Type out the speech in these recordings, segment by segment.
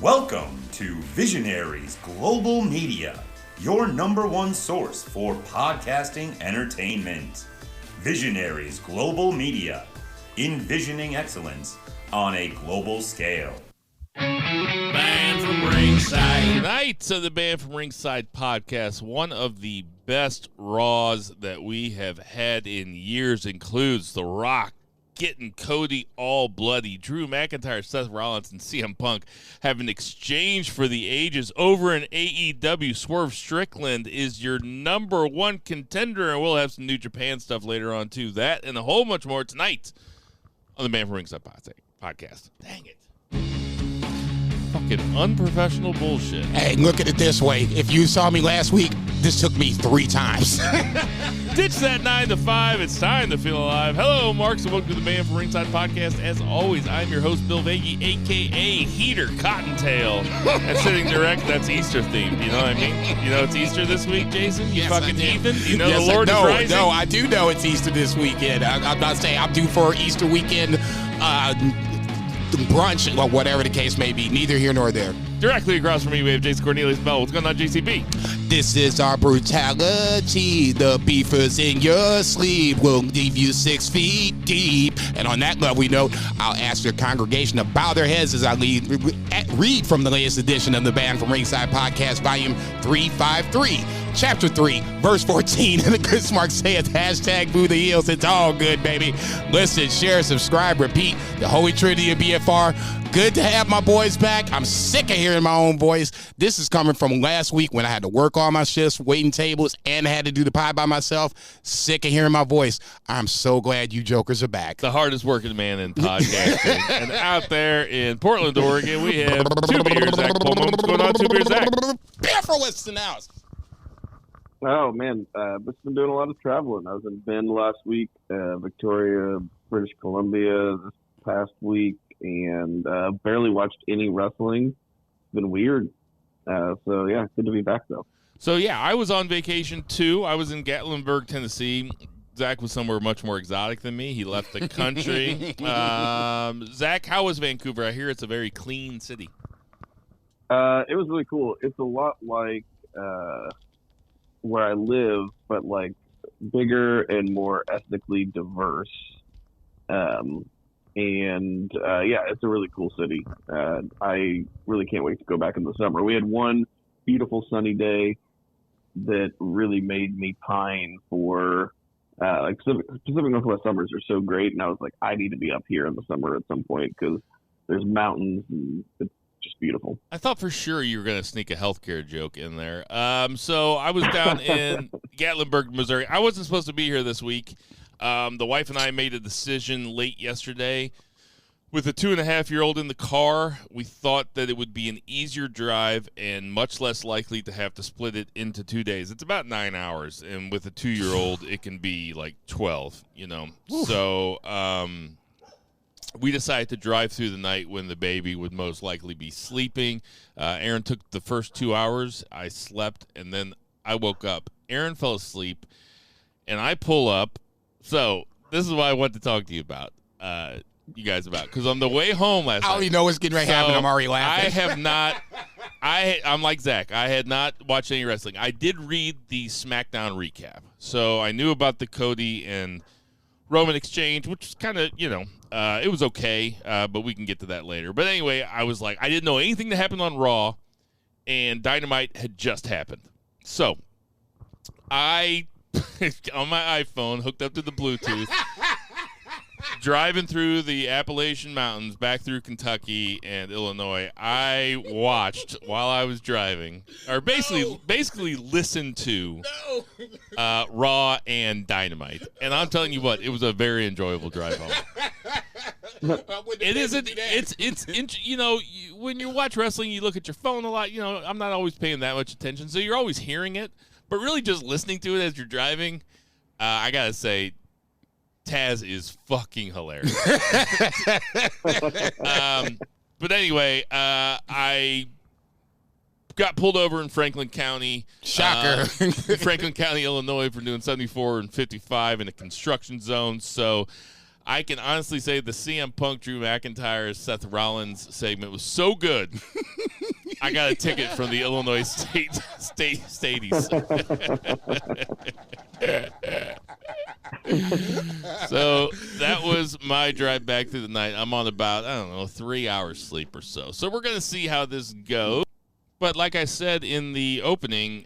Welcome to Visionaries Global Media, your number one source for podcasting entertainment. Visionaries Global Media, envisioning excellence on a global scale. Band from Ringside. Tonight, so the Band from Ringside podcast, one of the best Raws that we have had in years includes The Rock getting Cody all bloody. Drew McIntyre, Seth Rollins, and CM Punk have an exchange for the ages over in AEW. Swerve Strickland is your number one contender, and we'll have some New Japan stuff later on, too. That and a whole bunch more tonight on the Band from Ringside podcast. Dang it. Fucking unprofessional bullshit. Hey, look at it this way. If you saw me last week, this took me 3 times. Ditch that 9 to 5. It's time to feel alive. Hello, Marks, and welcome to the Band from Ringside podcast. As always, I'm your host, Bill Vagey, a.k.a. Heater Cottontail. And sitting direct, that's Easter themed. You know what I mean? You know it's Easter this week, Jason? You fucking heathen? You know the Lord is rising? No, I do know it's Easter this weekend. I'm not saying I'm due for Easter weekend brunch, or whatever the case may be. Neither here nor there. Directly across from me, we have Jason Cornelius Bell. What's going on, JCB? This is our brutality. The beef is in your sleep. We'll leave you 6 feet deep. And on that lovely note, I'll ask your congregation to bow their heads as I read from the latest edition of the Band from Ringside podcast, volume 353. Chapter 3, verse 14, and the good smart saith, hashtag boo the heels. It's all good, baby. Listen, share, subscribe, repeat. The Holy Trinity of BFR. Good to have my boys back. I'm sick of hearing my own voice. This is coming from last week when I had to work all my shifts, waiting tables, and I had to do the pie by myself. Sick of hearing my voice. I'm so glad you jokers are back. The hardest working man in podcasting. And out there in Portland, Oregon, we have Two Beers, Zach Pullman. What's going on, Two Beers, Zach? Beer for what's in the house. Oh, man, just been doing a lot of traveling. I was in Bend last week, Victoria, British Columbia this past week, and barely watched any wrestling. It's been weird. So, yeah, good to be back, though. So, yeah, I was on vacation, too. I was in Gatlinburg, Tennessee. Zach was somewhere much more exotic than me. He left the country. Zach, how was Vancouver? I hear it's a very clean city. It was really cool. It's a lot like where I live, but like bigger and more ethnically diverse. Yeah, it's a really cool city. I really can't wait to go back in the summer. We had one beautiful sunny day that really made me pine for like Pacific Northwest summers are so great, and I was like, I need to be up here in the summer at some point because there's mountains and it's just beautiful. I thought for sure you were going to sneak a healthcare joke in there. So I was down in Gatlinburg, Missouri. I wasn't supposed to be here this week. The wife and I made a decision late yesterday. With a 2.5-year-old in the car, we thought that it would be an easier drive and much less likely to have to split it into 2 days. It's about 9 hours, and with a 2-year-old, it can be like 12, you know. Oof. So we decided to drive through the night when the baby would most likely be sleeping. Aaron took the first 2 hours. I slept, and then I woke up. Aaron fell asleep, and I pull up. So this is what I want to talk to you about. You guys about, because on the way home last night. I already know what's getting ready to happen. I'm already laughing. I have not. I'm like Zach. I had not watched any wrestling. I did read the SmackDown recap, so I knew about the Cody and Roman exchange, which is kind of, you know, it was okay, but we can get to that later. But anyway, I was like, I didn't know anything that happened on Raw, and Dynamite had just happened. So I, on my iPhone, hooked up to the Bluetooth. Driving through the Appalachian Mountains back through Kentucky and Illinois, I watched while I was driving, or basically listened to Raw and Dynamite. And I'm telling you what, it was a very enjoyable drive home. It isn't. It's you know, when you watch wrestling, you look at your phone a lot. You know, I'm not always paying that much attention, so you're always hearing it, but really just listening to it as you're driving, I gotta say, Taz is fucking hilarious. But anyway, I got pulled over in Franklin County. Shocker. Franklin County, Illinois, for doing 74 and 55 in a construction zone. So I can honestly say the CM Punk Drew McIntyre Seth Rollins segment was so good. I got a ticket from the Illinois Stadies. So that was my drive back through the night. I'm on about, 3 hours sleep or so. So we're going to see how this goes. But like I said in the opening,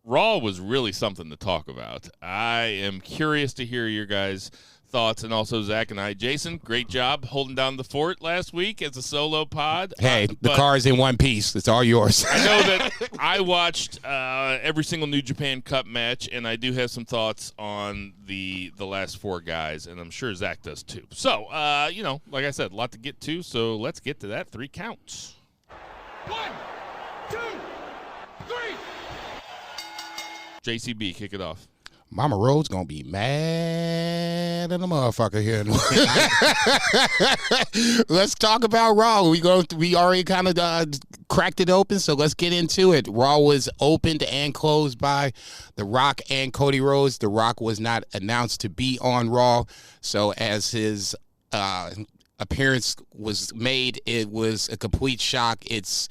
Raw was really something to talk about. I am curious to hear your guys' thoughts, and also Zach and I. Jason, great job holding down the fort last week as a solo pod. Hey, the car's in one piece. It's all yours. I know that I watched every single New Japan Cup match, and I do have some thoughts on the last four guys, and I'm sure Zach does too. So, like I said, a lot to get to, so let's get to that. 3 counts. 1, 2, 3. JCB, kick it off. Mama Rhodes gonna be mad at the motherfucker here. Let's talk about Raw. We already kind of cracked it open, so let's get into it. Raw was opened and closed by The Rock and Cody Rhodes. The Rock was not announced to be on Raw, so as his appearance was made, it was a complete shock. It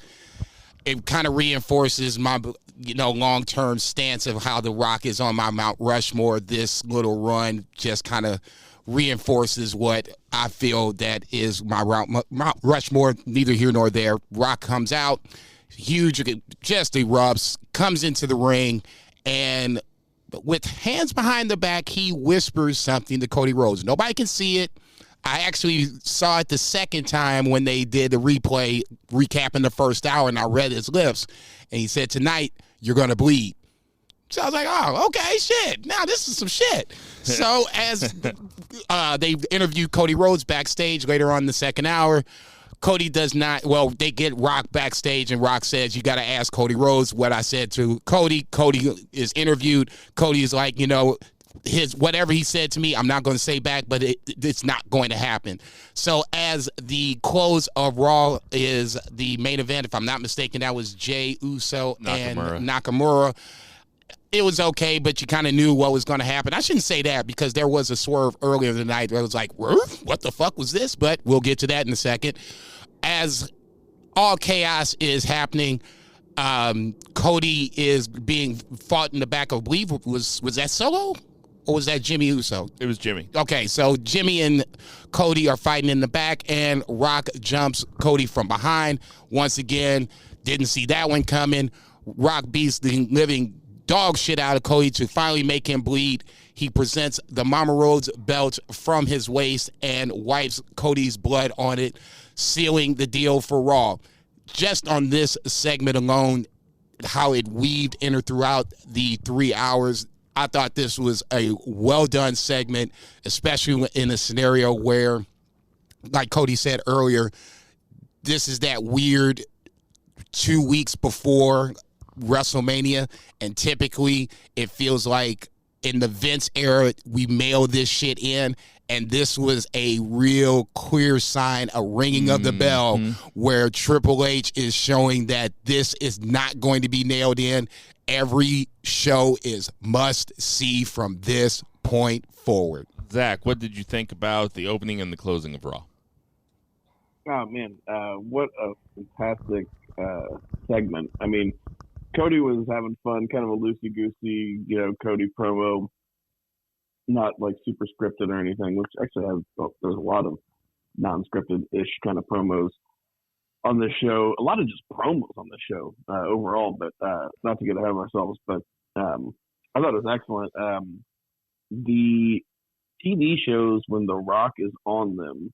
kind of reinforces my long-term stance of how The Rock is on my Mount Rushmore. This little run just kind of reinforces what I feel that is my Mount Rushmore, neither here nor there. Rock comes out, huge, just erupts, comes into the ring, and with hands behind the back, he whispers something to Cody Rhodes. Nobody can see it. I actually saw it the second time when they did the replay recapping the first hour, and I read his lips, and he said, "Tonight, you're going to bleed." So I was like, oh, okay, shit. Now this is some shit. So as they interviewed Cody Rhodes backstage later on in the second hour, Cody does not, they get Rock backstage, and Rock says, "You got to ask Cody Rhodes what I said to Cody." Cody is interviewed. Cody is like, his whatever he said to me, I'm not going to say back, but it's not going to happen. So as the close of Raw is the main event, if I'm not mistaken, that was Jey Uso and Nakamura. It was okay, but you kind of knew what was going to happen. I shouldn't say that because there was a swerve earlier tonight where it was like, what the fuck was this? But we'll get to that in a second. As all chaos is happening, Cody is being fought in the back of, I believe, was that Solo? Or was that Jimmy Uso? It was Jimmy. Okay, so Jimmy and Cody are fighting in the back, and Rock jumps Cody from behind. Once again, didn't see that one coming. Rock beats the living dog shit out of Cody to finally make him bleed. He presents the Mama Rhodes belt from his waist and wipes Cody's blood on it, sealing the deal for Raw. Just on this segment alone, how it weaved in or throughout the 3 hours, I thought this was a well-done segment, especially in a scenario where, like Cody said earlier, this is that weird 2 weeks before WrestleMania, and typically it feels like in the Vince era, we mail this shit in, and this was a real clear sign, a ringing of the bell, where Triple H is showing that this is not going to be nailed in. Every show is must-see from this point forward. Zach, what did you think about the opening and the closing of Raw? Oh, man, what a fantastic segment. I mean, Cody was having fun, kind of a loosey-goosey, Cody promo, not like super scripted or anything, which actually there's a lot of non-scripted-ish kind of promos on the show. A lot of just promos on the show overall, but not to get ahead of ourselves, but I thought it was excellent. The TV shows, when The Rock is on them,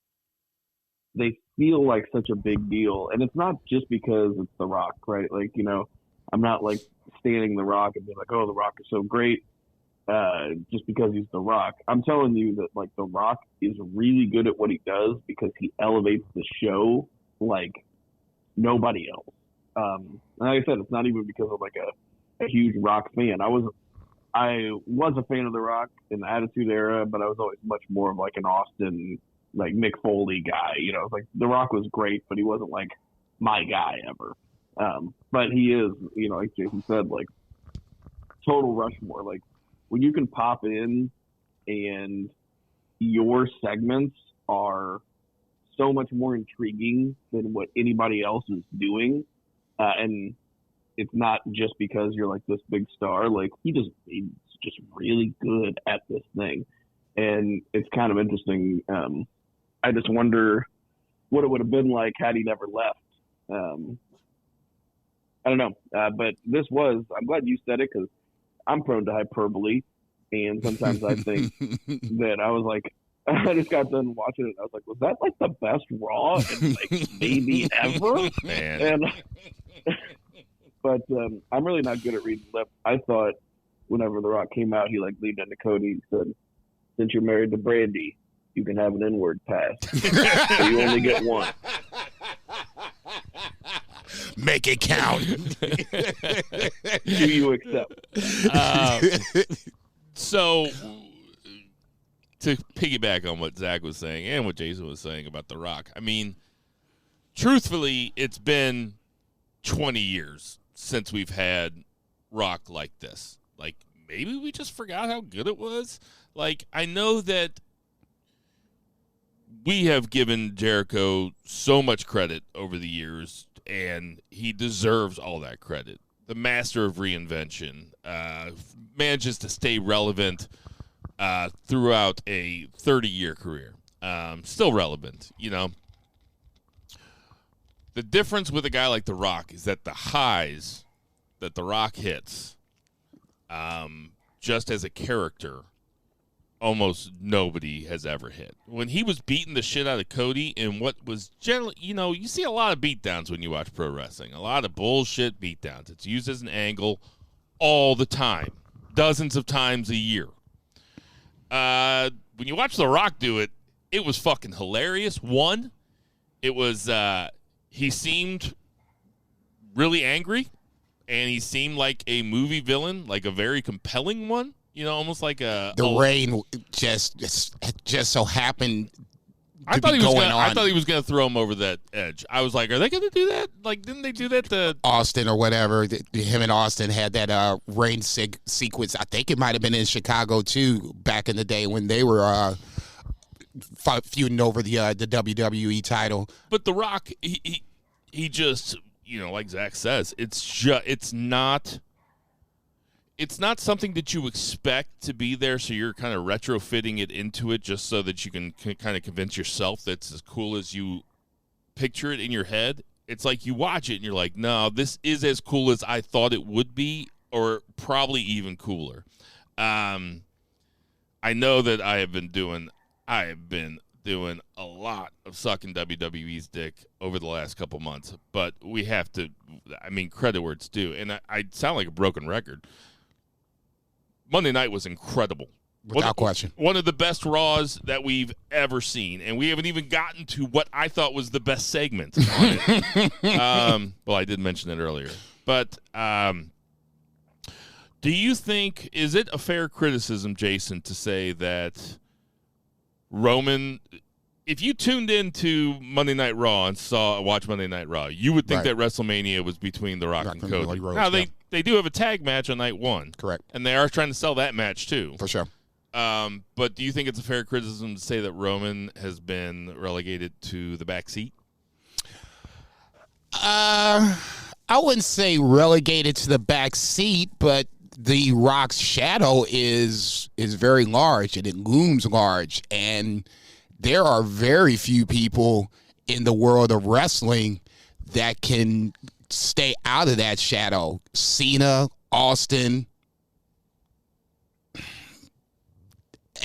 they feel like such a big deal. And it's not just because it's The Rock, right? Like, I'm not like standing The Rock and being like, oh, The Rock is so great just because he's The Rock. I'm telling you that, like, The Rock is really good at what he does because he elevates the show like nobody else. And like I said, it's not even because of like a huge Rock fan. I was a fan of The Rock in the Attitude Era, but I was always much more of like an Austin, like Mick Foley guy. Like The Rock was great, but he wasn't like my guy ever. But he is, like Jason said, like total Rushmore. Like when you can pop in and your segments are so much more intriguing than what anybody else is doing. And it's not just because you're like this big star. Like he's just really good at this thing. And it's kind of interesting. I just wonder what it would have been like had he never left. I don't know. But I'm glad you said it, because I'm prone to hyperbole. And sometimes I think that I was like, I just got done watching it. I was like, was that like the best Raw in like maybe ever? Man. But I'm really not good at reading lips. I thought whenever The Rock came out, he like leaned into Cody and said, "Since you're married to Brandy, you can have an N-word pass. So you only get one." Make it count. Do you accept? So, to piggyback on what Zach was saying and what Jason was saying about The Rock, I mean, truthfully, it's been 20 years since we've had Rock like this. Like, maybe we just forgot how good it was. Like, I know that we have given Jericho so much credit over the years, and he deserves all that credit. The master of reinvention, manages to stay relevant throughout a 30-year career. Still relevant, you know. The difference with a guy like The Rock is that the highs that The Rock hits, just as a character, almost nobody has ever hit. When he was beating the shit out of Cody in what was generally, you know, you see a lot of beatdowns when you watch pro wrestling. A lot of bullshit beatdowns. It's used as an angle all the time, dozens of times a year. When you watch The Rock do it, it was fucking hilarious. One, it was, he seemed really angry, and he seemed like a movie villain, like a very compelling one. You know, almost like the rain just so happened I thought he was going to throw him over that edge. I was like, are they going to do that? Like, didn't they do that to Austin or whatever? Him and Austin had that rain sequence. I think it might have been in Chicago too, back in the day when they were feuding over the WWE title. But The Rock, he just, you know, like Zach says, it's not something that you expect to be there, so you're kind of retrofitting it into it just so that you can kind of convince yourself that's as cool as you picture it in your head. It's like you watch it and you're like, no, this is as cool as I thought it would be, or probably even cooler. I know that I have been doing a lot of sucking WWE's dick over the last couple months, but we have to, I mean, credit where it's due. And I sound like a broken record. Monday night was incredible. Without question. One of the best Raws that we've ever seen. And we haven't even gotten to what I thought was the best segment on it. Well, I did mention it earlier. But do you think, is it a fair criticism, Jason, to say that Roman, if you tuned into Monday Night Raw and watched Monday Night Raw, you would think that WrestleMania was between The Rock and Cody. Rhodes, now, they do have a tag match on night one. Correct. And they are trying to sell that match, too. For sure. But do you think it's a fair criticism to say that Roman has been relegated to the back seat? I wouldn't say relegated to the back seat, but The Rock's shadow is very large, and it looms large. And there are very few people in the world of wrestling that can stay out of that shadow. Cena, Austin,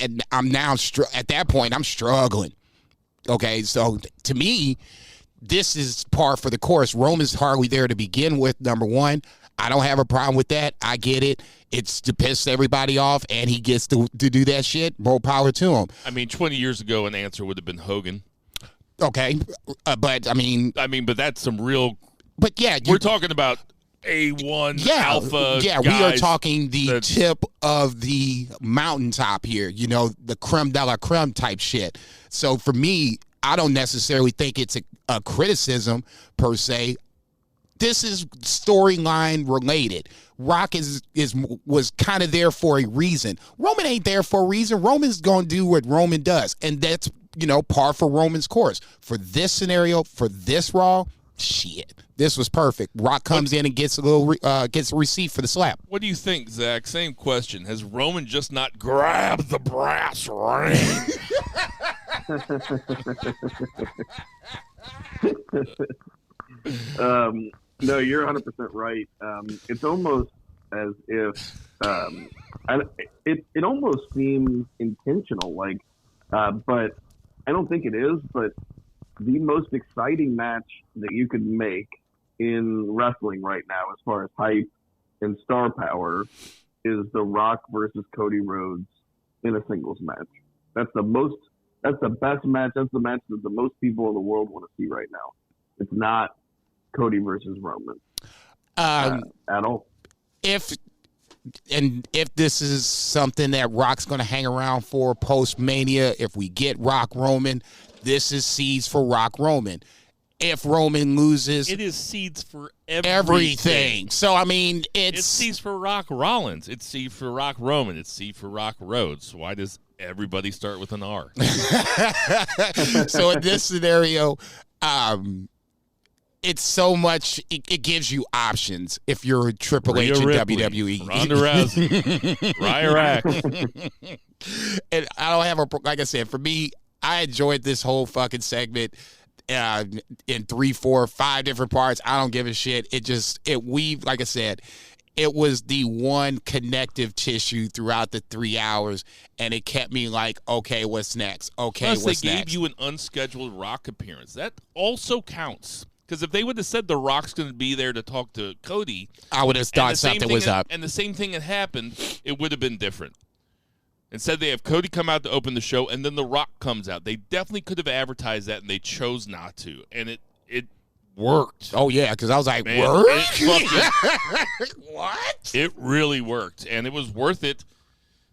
and I'm now at that point I'm struggling. Okay, so to me, this is par for the course. Roman's hardly there to begin with. Number one, I don't have a problem with that. I get it. It's to piss everybody off, and he gets to do that shit. More power to him. I mean, 20 years ago, an answer would have been Hogan. Okay, but I mean, but that's some real. But yeah, we're talking about A1 alpha. Yeah, we are talking the tip of the mountaintop here. You know, the creme de la creme type shit. So for me, I don't necessarily think it's a criticism per se. this is storyline related. Rock was kind of there for a reason. Roman ain't there for a reason. Roman's going to do what Roman does, and that's, par for Roman's course. For this scenario, for this Raw, shit, this was perfect. Rock comes in and gets a receipt for the slap. What do you think, Zach? Same question. Has Roman just not grabbed the brass ring? No, you're 100% right. It's almost as if it almost seems intentional, but I don't think it is. But the most exciting match that you could make in wrestling right now, as far as hype and star power, is The Rock versus Cody Rhodes in a singles match. That's the best match. That's the match that the most people in the world want to see right now. It's not Cody versus Roman at all. If this is something that Rock's going to hang around for post-Mania, if we get Rock Roman, this is seeds for Rock Roman. If Roman loses, it is seeds for everything. So, it's seeds for Rock Rollins. It's seeds for Rock Roman. It's seeds for Rock Rhodes. Why does everybody start with an R? So in this scenario, it's so much. It gives you options if you're Triple H and WWE. Ronda Rousey, Raya Rack. And I don't have like I said, for me, I enjoyed this whole fucking segment in 3, 4, 5 different parts. I don't give a shit. It weaved, like I said, it was the one connective tissue throughout the 3 hours, and it kept me like, okay, what's next? Okay, Plus, what's they next? gave you an unscheduled Rock appearance. That also counts. Because if they would have said The Rock's going to be there to talk to Cody, I would have thought something was up. And the same thing had happened, it would have been different. Instead, they have Cody come out to open the show, and then The Rock comes out. They definitely could have advertised that, and they chose not to. And it worked. Oh, yeah, because I was like, Man, work? What? It really worked, and it was worth it.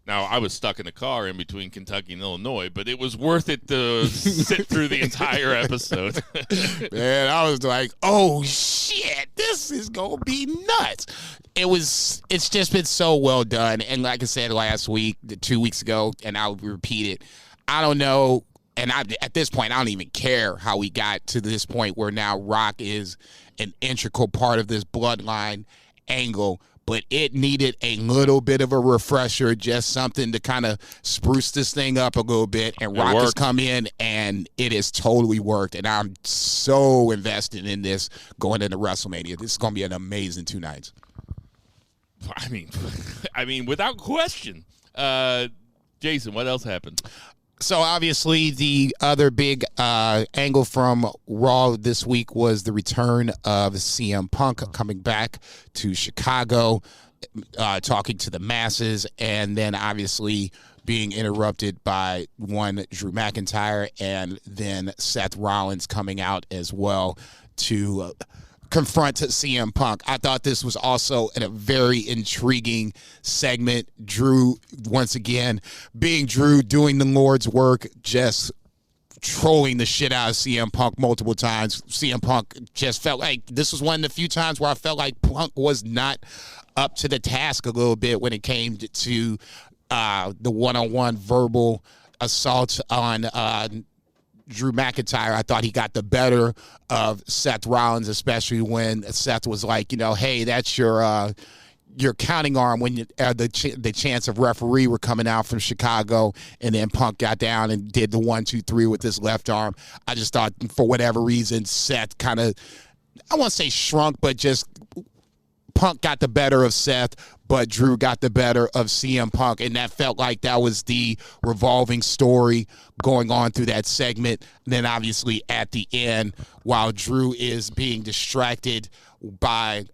Now, I was stuck in a car in between Kentucky and Illinois, but it was worth it to sit through the entire episode. Man, I was like, oh, shit, this is going to be nuts. It's just been so well done. And like I said last week, 2 weeks ago, and I'll repeat it, I don't know, and at this point, I don't even care how we got to this point where now Rock is an integral part of this bloodline angle, but it needed a little bit of a refresher, just something to kind of spruce this thing up a little bit. And Rock has come in, and it has totally worked. And I'm so invested in this going into WrestleMania. This is going to be an amazing 2 nights. I mean, without question. Jason, what else happened? So, obviously, the other big angle from Raw this week was the return of CM Punk coming back to Chicago, talking to the masses, and then, obviously, being interrupted by one Drew McIntyre and then Seth Rollins coming out as well to confront CM Punk. I thought this was also a very intriguing segment. Drew, once again, being Drew, doing the Lord's work, just trolling the shit out of CM Punk multiple times. CM Punk just felt like this was one of the few times where I felt like Punk was not up to the task a little bit when it came to the one-on-one verbal assault on Drew McIntyre. I thought he got the better of Seth Rollins, especially when Seth was like, hey, that's your counting arm when the chance of referee were coming out from Chicago, and then Punk got down and did the 1, 2, 3 with his left arm. I just thought, for whatever reason, Seth kind of, I won't say shrunk, but just Punk got the better of Seth, but Drew got the better of CM Punk, and that felt like that was the revolving story going on through that segment. And then obviously at the end, while Drew is being distracted by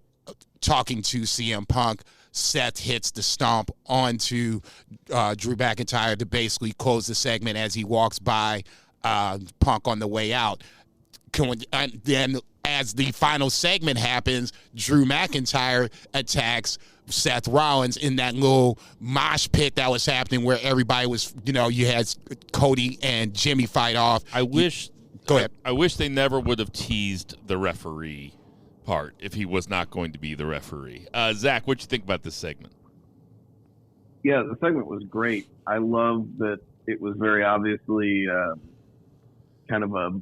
talking to CM Punk, Seth hits the stomp onto Drew McIntyre to basically close the segment as he walks by Punk on the way out. Then as the final segment happens, Drew McIntyre attacks Seth Rollins in that little mosh pit that was happening where everybody was, you had Cody and Jimmy fight off. Go ahead. I wish they never would have teased the referee part if he was not going to be the referee. Zach, what you think about this segment? Yeah, the segment was great. I love that it was very obviously kind of a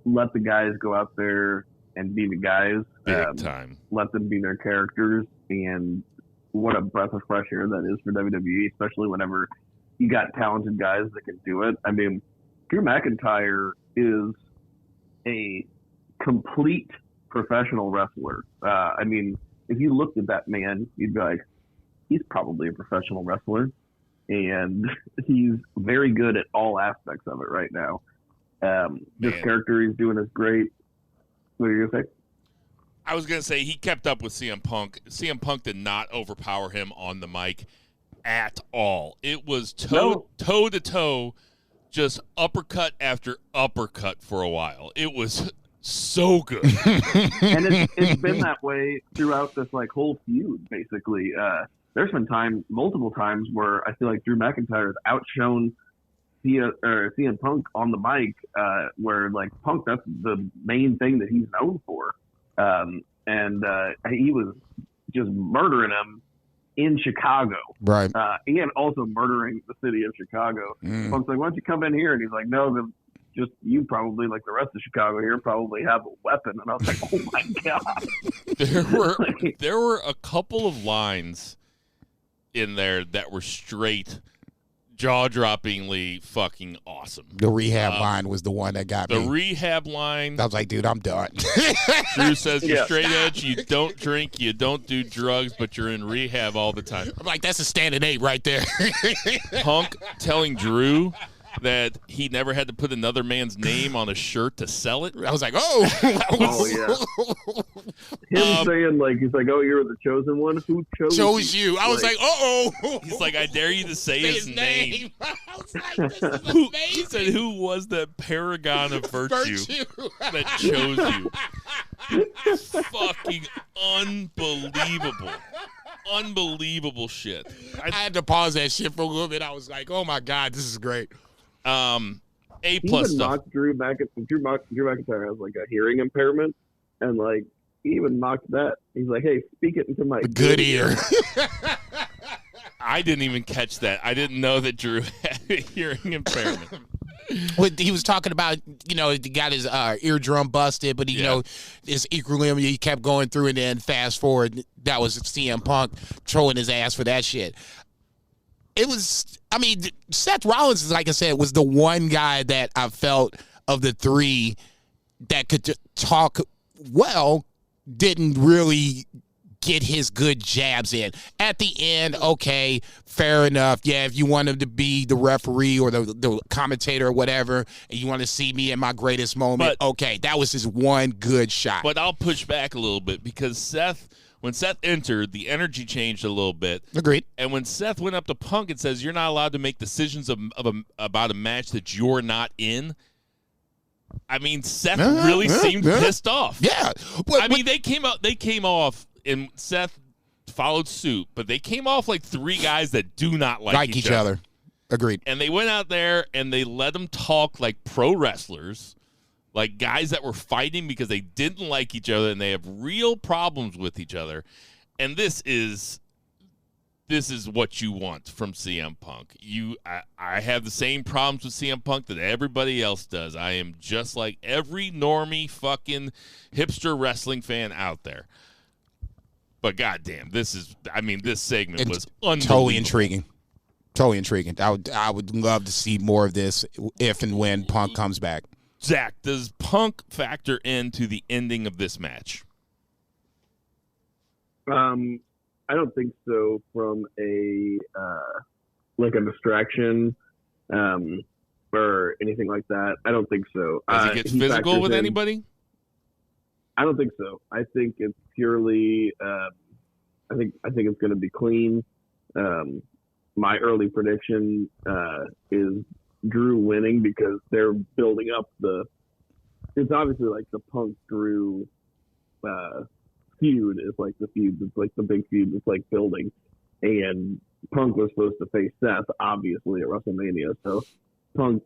let the guys go out there and be the guys. Big time. Let them be their characters. And what a breath of fresh air that is for WWE, especially whenever you got talented guys that can do it. I mean, Drew McIntyre is a complete professional wrestler. I mean, if you looked at that man, you'd be like, he's probably a professional wrestler. And he's very good at all aspects of it right now. This character he's doing is great. What are you going to say? I was going to say he kept up with CM Punk. CM Punk did not overpower him on the mic at all. It was toe to toe, just uppercut after uppercut for a while. It was so good. And it's been that way throughout this like whole feud, basically. There's been multiple times where I feel like Drew McIntyre has outshone CM Punk on the mic, where like Punk, that's the main thing that he's known for. And he was just murdering him in Chicago. Right. And also murdering the city of Chicago. Punk's like, why don't you come in here? And he's like, no, just you probably, like the rest of Chicago here, probably have a weapon. And I was like, oh my God. There were a couple of lines in there that were straight jaw-droppingly fucking awesome. The rehab line was the one that got me. The rehab line. I was like, dude, I'm done. Drew says you're straight edge, you don't drink, you don't do drugs, but you're in rehab all the time. I'm like, that's a standard 8 right there. Punk telling Drew that he never had to put another man's name on a shirt to sell it. I was like, yeah. Him saying, like, he's like, oh, you're the chosen one? Who chose you? I was like, uh-oh. He's like, I dare you to say his name. I was like, this is amazing. He said, who was the paragon of virtue that chose you? Fucking unbelievable. Unbelievable shit. I had to pause that shit for a little bit. I was like, oh, my God, this is great. A+ He stuff. Mocked Drew McIntyre has like a hearing impairment, and like he even mocked that. He's like, "Hey, speak it into my good ear." I didn't even catch that. I didn't know that Drew had a hearing impairment. He was talking about, he got his eardrum busted, but his equilibrium, he kept going through, and then fast forward, that was CM Punk trolling his ass for that shit. It was, Seth Rollins, like I said, was the one guy that I felt of the three that could talk well, didn't really get his good jabs in. At the end, okay, fair enough. Yeah, if you want him to be the referee or the commentator or whatever, and you want to see me in my greatest moment, okay, that was his one good shot. But I'll push back a little bit because when Seth entered, the energy changed a little bit. Agreed. And when Seth went up to Punk and says, you're not allowed to make decisions about a match that you're not in, Seth really seemed pissed off. Yeah. They came off, and Seth followed suit, but they came off like three guys that do not like each other. Agreed. And they went out there, and they let them talk like pro wrestlers, like guys that were fighting because they didn't like each other and they have real problems with each other. And this is what you want from CM Punk. I have the same problems with CM Punk that everybody else does. I am just like every normie fucking hipster wrestling fan out there. But goddamn, this segment was unbelievable. Totally intriguing. I would love to see more of this if and when Punk comes back. Zach, does Punk factor into the ending of this match? I don't think so. From a distraction or anything like that, I don't think so. Does he get physical with anybody? I don't think so. I think it's purely. I think it's going to be clean. My early prediction is Drew winning because they're building up it's obviously like the Punk Drew feud is like the feud. It's like the big feud that's like building, and Punk was supposed to face Seth obviously at WrestleMania. So Punk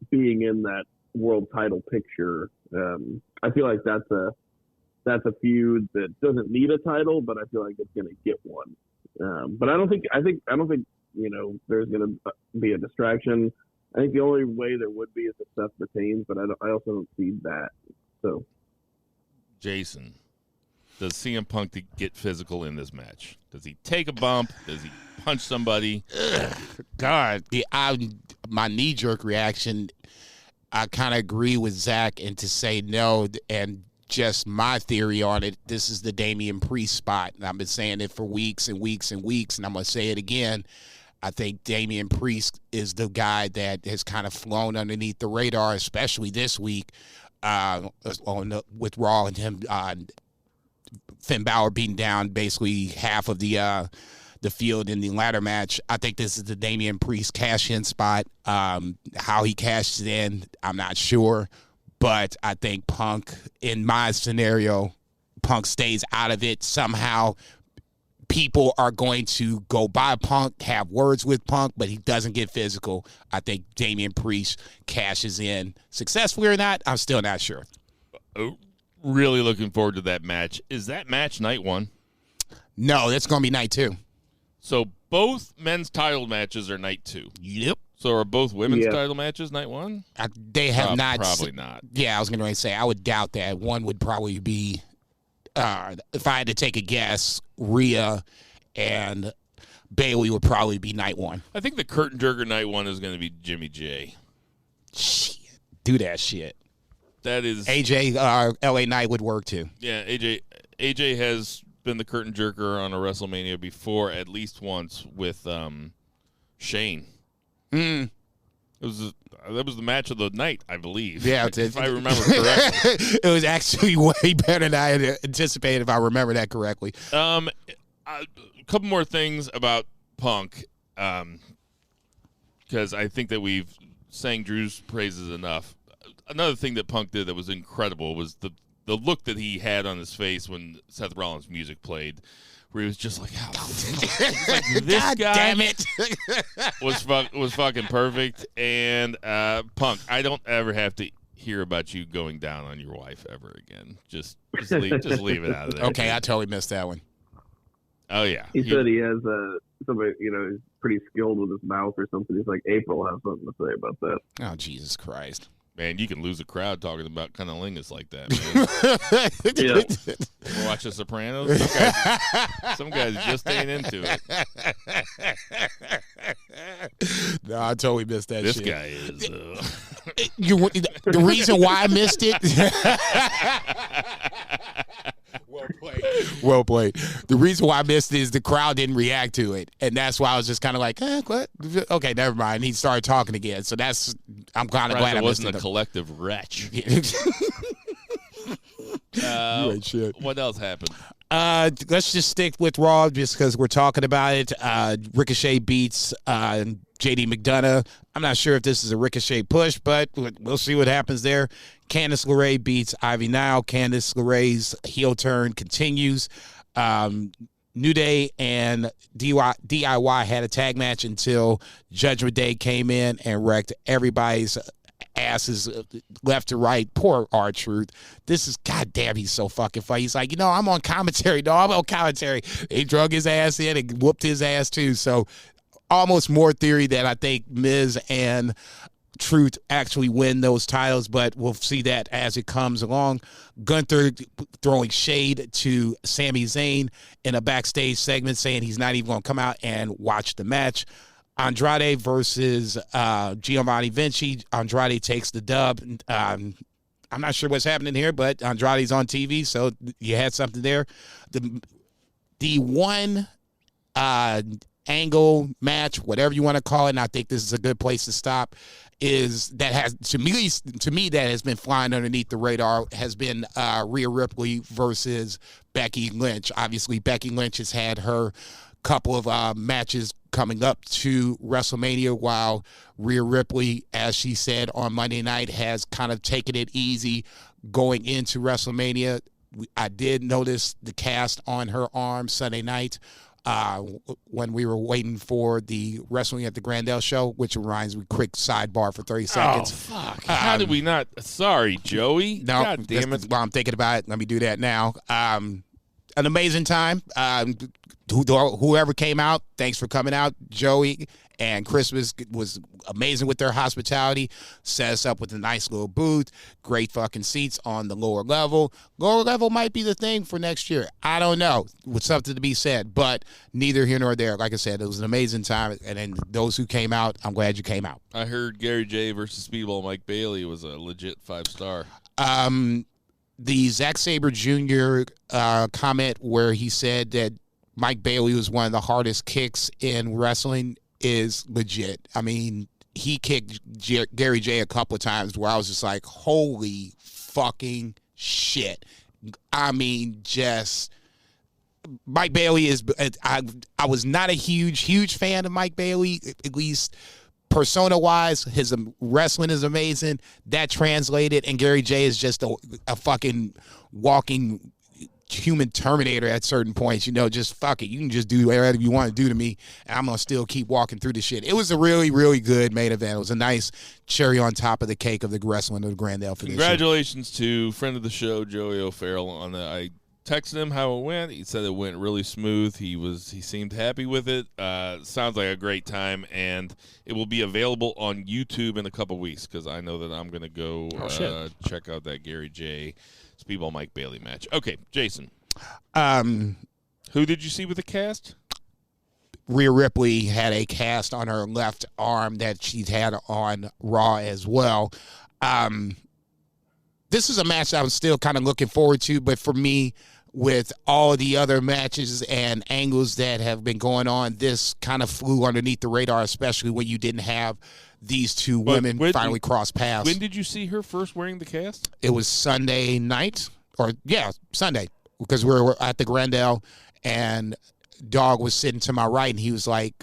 being in that world title picture, I feel like that's that's a feud that doesn't need a title, but I feel like it's going to get one. But I don't think there's going to be a distraction. I think the only way there would be is if Seth retains, but I also don't see that. So, Jason, does CM Punk get physical in this match? Does he take a bump? Does he punch somebody? God, my knee-jerk reaction, I kind of agree with Zach and to say no, and just my theory on it, this is the Damian Priest spot. And I've been saying it for weeks and weeks and weeks, and I'm going to say it again. I think Damian Priest is the guy that has kind of flown underneath the radar, especially this week with Raw and him, Finn Balor beating down basically half of the field in the ladder match. I think this is the Damian Priest cash-in spot. How he cashes in, I'm not sure. But I think Punk, in my scenario, Punk stays out of it somehow. People are going to go by Punk, have words with Punk, but he doesn't get physical. I think Damian Priest cashes in. Successfully or not, I'm still not sure. Really looking forward to that match. Is that match night one? No, that's going to be night two. So both men's title matches are night two. Yep. So are both women's title matches night one? They have not. Probably not. Yeah, I was going to say, I would doubt that. One would probably be, if I had to take a guess, Rhea and Bayley would probably be night one. I think the curtain jerker night one is going to be Jimmy J. Shit. Do that shit. That is... AJ, LA Knight would work too. Yeah, AJ has been the curtain jerker on a WrestleMania before, at least once, with Shane. That was the match of the night, I believe. Yeah, if I remember correctly. It was actually way better than I had anticipated, if I remember that correctly. A couple more things about Punk, because I think that we've sang Drew's praises enough. Another thing that Punk did that was incredible was the look that he had on his face when Seth Rollins' music played, where he was just like, this God guy damn it. was fucking perfect. And Punk, I don't ever have to hear about you going down on your wife ever again. Just leave it out of there. Okay, I totally missed that one. Oh yeah, he said he has somebody, he's pretty skilled with his mouth or something. He's like, April has something to say about that. Oh, Jesus Christ. Man, you can lose a crowd talking about cunnilingus like that, man. Yeah. Watch The Sopranos? Some guys just ain't into it. No, I totally missed that this shit. This guy is... the reason why I missed it... Well played. The reason why I missed it is the crowd didn't react to it. And that's why I was just kind of like, what? Okay, never mind. He started talking again. So I'm kind of glad I missed it. It wasn't a collective wretch. What else happened? Let's just stick with Raw just because we're talking about it. Ricochet beats JD McDonough. I'm not sure if this is a Ricochet push, but we'll see what happens there. Candice LeRae beats Ivy Nile. Candice LeRae's heel turn continues. New Day and DIY had a tag match until Judgment Day came in and wrecked everybody's asses left to right. Poor R-Truth. This is, goddamn, he's so fucking funny. He's like, I'm on commentary. No, I'm on commentary. They drug his ass in and whooped his ass too. So almost more theory that I think Miz and Truth actually win those titles, but we'll see that as it comes along. Gunther throwing shade to Sami Zayn in a backstage segment, saying he's not even going to come out and watch the match. Andrade versus Giovanni Vinci. Andrade takes the dub. I'm not sure what's happening here, but Andrade's on TV, so you had something there. The one angle match, whatever you want to call it, and I think this is a good place to stop, is that has to me that has been flying underneath the radar has been Rhea Ripley versus Becky Lynch. Obviously, Becky Lynch has had her couple of matches coming up to WrestleMania, while Rhea Ripley, as she said on Monday night, has kind of taken it easy going into WrestleMania. I did notice the cast on her arm Sunday night. when we were waiting for the Wrestling at the Grandel show, which reminds me, quick sidebar for 30 seconds. Oh, fuck. How did we not? Sorry, Joey. No, God damn it. While I'm thinking about it, let me do that now. An amazing time. Whoever came out, thanks for coming out. Joey and Christmas was amazing with their hospitality. Set us up with a nice little booth. Great fucking seats on the lower level. Lower level might be the thing for next year. I don't know. With something to be said, but neither here nor there. Like I said, it was an amazing time. And then those who came out, I'm glad you came out. I heard Gary J versus Speedball Mike Bailey was a legit 5-star. The Zack Sabre Jr. Comment where he said that Mike Bailey was one of the hardest kicks in wrestling is legit. I mean, he kicked Gary J a couple of times where I was just like, holy fucking shit. I mean, just Mike Bailey is, I was not a huge fan of Mike Bailey, at least persona-wise. His wrestling is amazing. That translated, and Gary J is just a fucking walking human Terminator at certain points. Just fuck it. You can just do whatever you want to do to me, and I'm going to still keep walking through the shit. It was a really, really good main event. It was a nice cherry on top of the cake of the Wrestling of the Grandel for this year. Congratulations to friend of the show, Joey O'Farrell. I texted him how it went. He said it went really smooth. He seemed happy with it. Sounds like a great time, and it will be available on YouTube in a couple weeks because I know that I'm going to go check out that Gary J. Speedball Mike Bailey match. Okay, Jason. Who did you see with the cast? Rhea Ripley had a cast on her left arm that she's had on Raw as well. This is a match I was still kind of looking forward to, but for me, with all the other matches and angles that have been going on, this kind of flew underneath the radar, especially when you didn't have these two women finally cross paths. When did you see her first wearing the cast? It was Sunday night, Sunday, because we were at the Grandel, and Dog was sitting to my right, and he was like,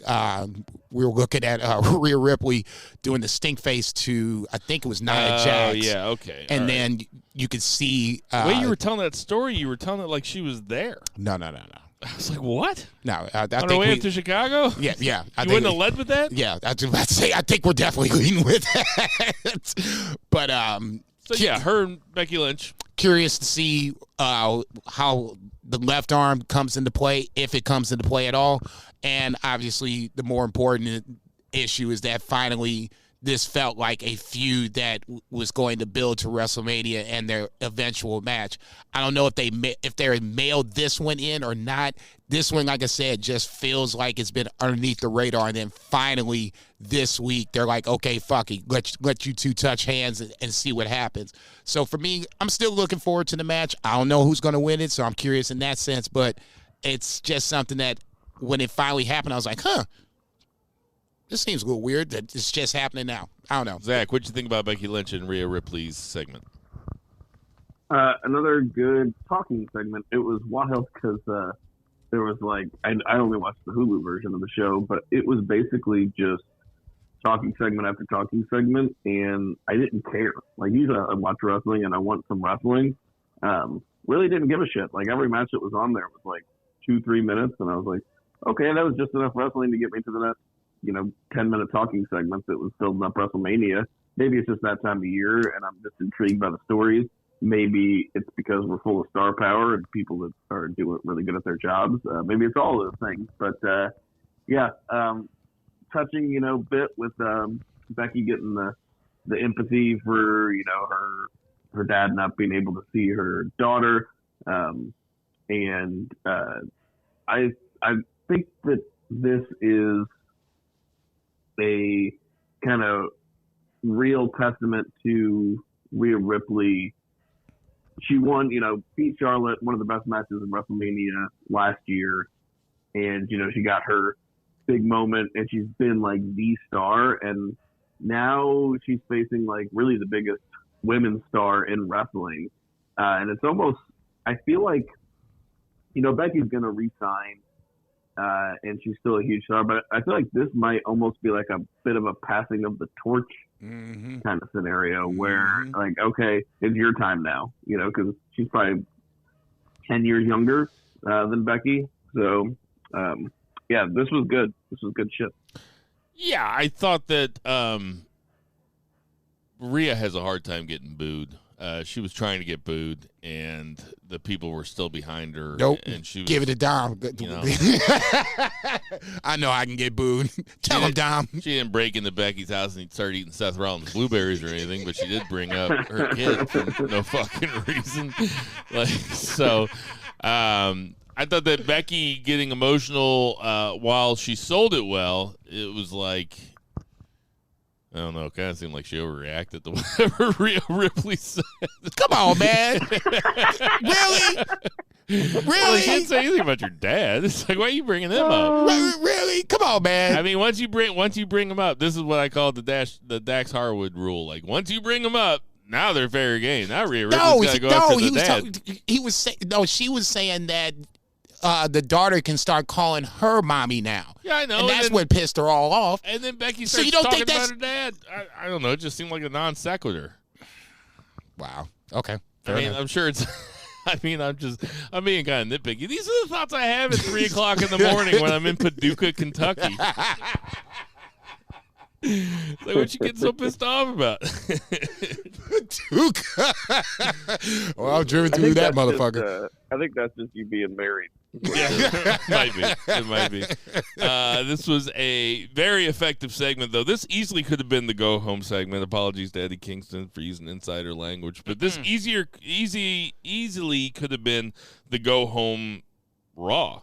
we were looking at Rhea Ripley doing the stink face to, I think it was Nia Jax. Oh, yeah, okay. And then you could see... the way you were telling that story, you were telling it like she was there. No. I was like, what? No, on the way up to Chicago? Yeah. You wouldn't have led with that? Yeah, I was about to say, I think we're definitely leading with that. But, her and Becky Lynch. Curious to see how the left arm comes into play, if it comes into play at all. And obviously, the more important issue is that finally this felt like a feud that was going to build to WrestleMania and their eventual match. I don't know if they mailed this one in or not. This one, like I said, just feels like it's been underneath the radar. And then finally this week, they're like, okay, fuck it. Let you two touch hands and see what happens. So for me, I'm still looking forward to the match. I don't know who's going to win it, so I'm curious in that sense. But it's just something that when it finally happened, I was like, this seems a little weird that it's just happening now. I don't know. Zach, what'd you think about Becky Lynch and Rhea Ripley's segment? Another good talking segment. It was wild because there was I only watched the Hulu version of the show, but it was basically just talking segment after talking segment, and I didn't care. Usually I watch wrestling and I want some wrestling. Really didn't give a shit. Every match that was on there was 2-3 minutes, and I was like, okay, that was just enough wrestling to get me to the next 10-minute talking segments that was building up WrestleMania. Maybe it's just that time of year and I'm just intrigued by the stories. Maybe it's because we're full of star power and people that are doing really good at their jobs. Maybe it's all those things. But, touching, bit with Becky getting the empathy for, her dad not being able to see her daughter. And I think that this is a kind of real testament to Rhea Ripley. She won, beat Charlotte, one of the best matches in WrestleMania last year. And, she got her big moment and she's been the star. And now she's facing really the biggest women's star in wrestling. And it's almost, I feel like, Becky's going to re-sign. And she's still a huge star, but I feel like this might almost be a bit of a passing of the torch kind of scenario where okay, it's your time now, because she's probably 10 years younger than Becky. So Yeah, this was good. This was good shit. Yeah, I thought that Rhea has a hard time getting booed. She was trying to get booed, and the people were still behind her. Nope. And she was, give it a Dom. You know. I know I can get booed. Tell him, Dom. She didn't break into Becky's house and start eating Seth Rollins blueberries or anything, but she did bring up her kid for no fucking reason. So, I thought that Becky getting emotional while she sold it well, it was like, I don't know, it kind of seemed like she overreacted to whatever Rhea Ripley said. Come on, man. Really? Well, she didn't say anything about your dad. It's like, why are you bringing them up? Really? Come on, man. I mean, once you bring them up, this is what I call the Dax Harwood rule. Like, once you bring them up, now they're fair game. Now Rhea Ripley's got to go up to the dad. She was saying that the daughter can start calling her mommy now. Yeah, I know. And that's what pissed her all off. And then Becky starts talking about her dad. I don't know. It just seemed like a non sequitur. Wow. Okay. I'm sure it's... I'm being kind of nitpicky. These are the thoughts I have at 3 o'clock in the morning when I'm in Paducah, Kentucky. It's like, what you getting so pissed off about? Paducah. Well, I've driven through that motherfucker. I think that's just you being married. Yeah, it might be. This was a very effective segment, though. This easily could have been the go-home segment. Apologies to Eddie Kingston for using insider language. But this easily could have been the go-home Raw.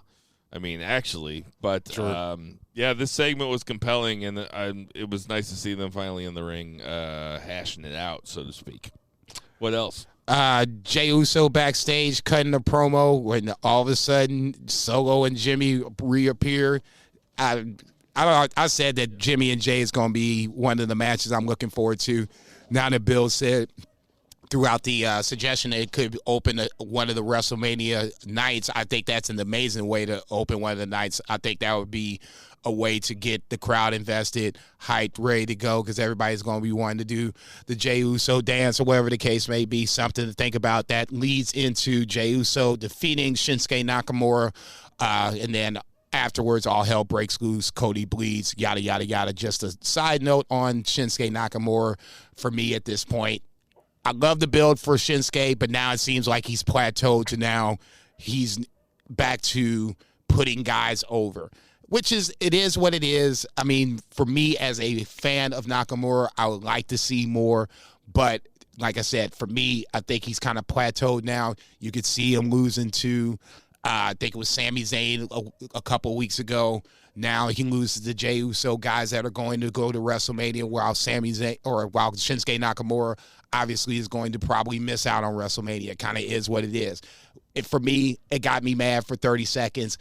I mean, actually. But, sure. Yeah, this segment was compelling, and it was nice to see them finally in the ring hashing it out, so to speak. What else? Jey Uso backstage cutting a promo when all of a sudden Solo and Jimmy reappear. I said that Jimmy and Jay is going to be one of the matches I'm looking forward to. Now that Bill said throughout the suggestion that it could open one of the WrestleMania nights, I think that's an amazing way to open one of the nights. I think that would be a way to get the crowd invested, hyped, ready to go, because everybody's going to be wanting to do the Jey Uso dance or whatever the case may be. Something to think about. That leads into Jey Uso defeating Shinsuke Nakamura, and then afterwards, all hell breaks loose. Cody bleeds, yada, yada, yada. Just a side note on Shinsuke Nakamura for me at this point. I love the build for Shinsuke, but now it seems like he's plateaued to now he's back to putting guys over. It is what it is. I mean, for me as a fan of Nakamura, I would like to see more. But like I said, for me, I think he's kind of plateaued now. You could see him losing to, I think it was Sami Zayn a couple weeks ago. Now he loses to Jey Uso, guys that are going to go to WrestleMania, while while Shinsuke Nakamura obviously is going to probably miss out on WrestleMania. It kind of is what it is. For me, it got me mad for 30 seconds.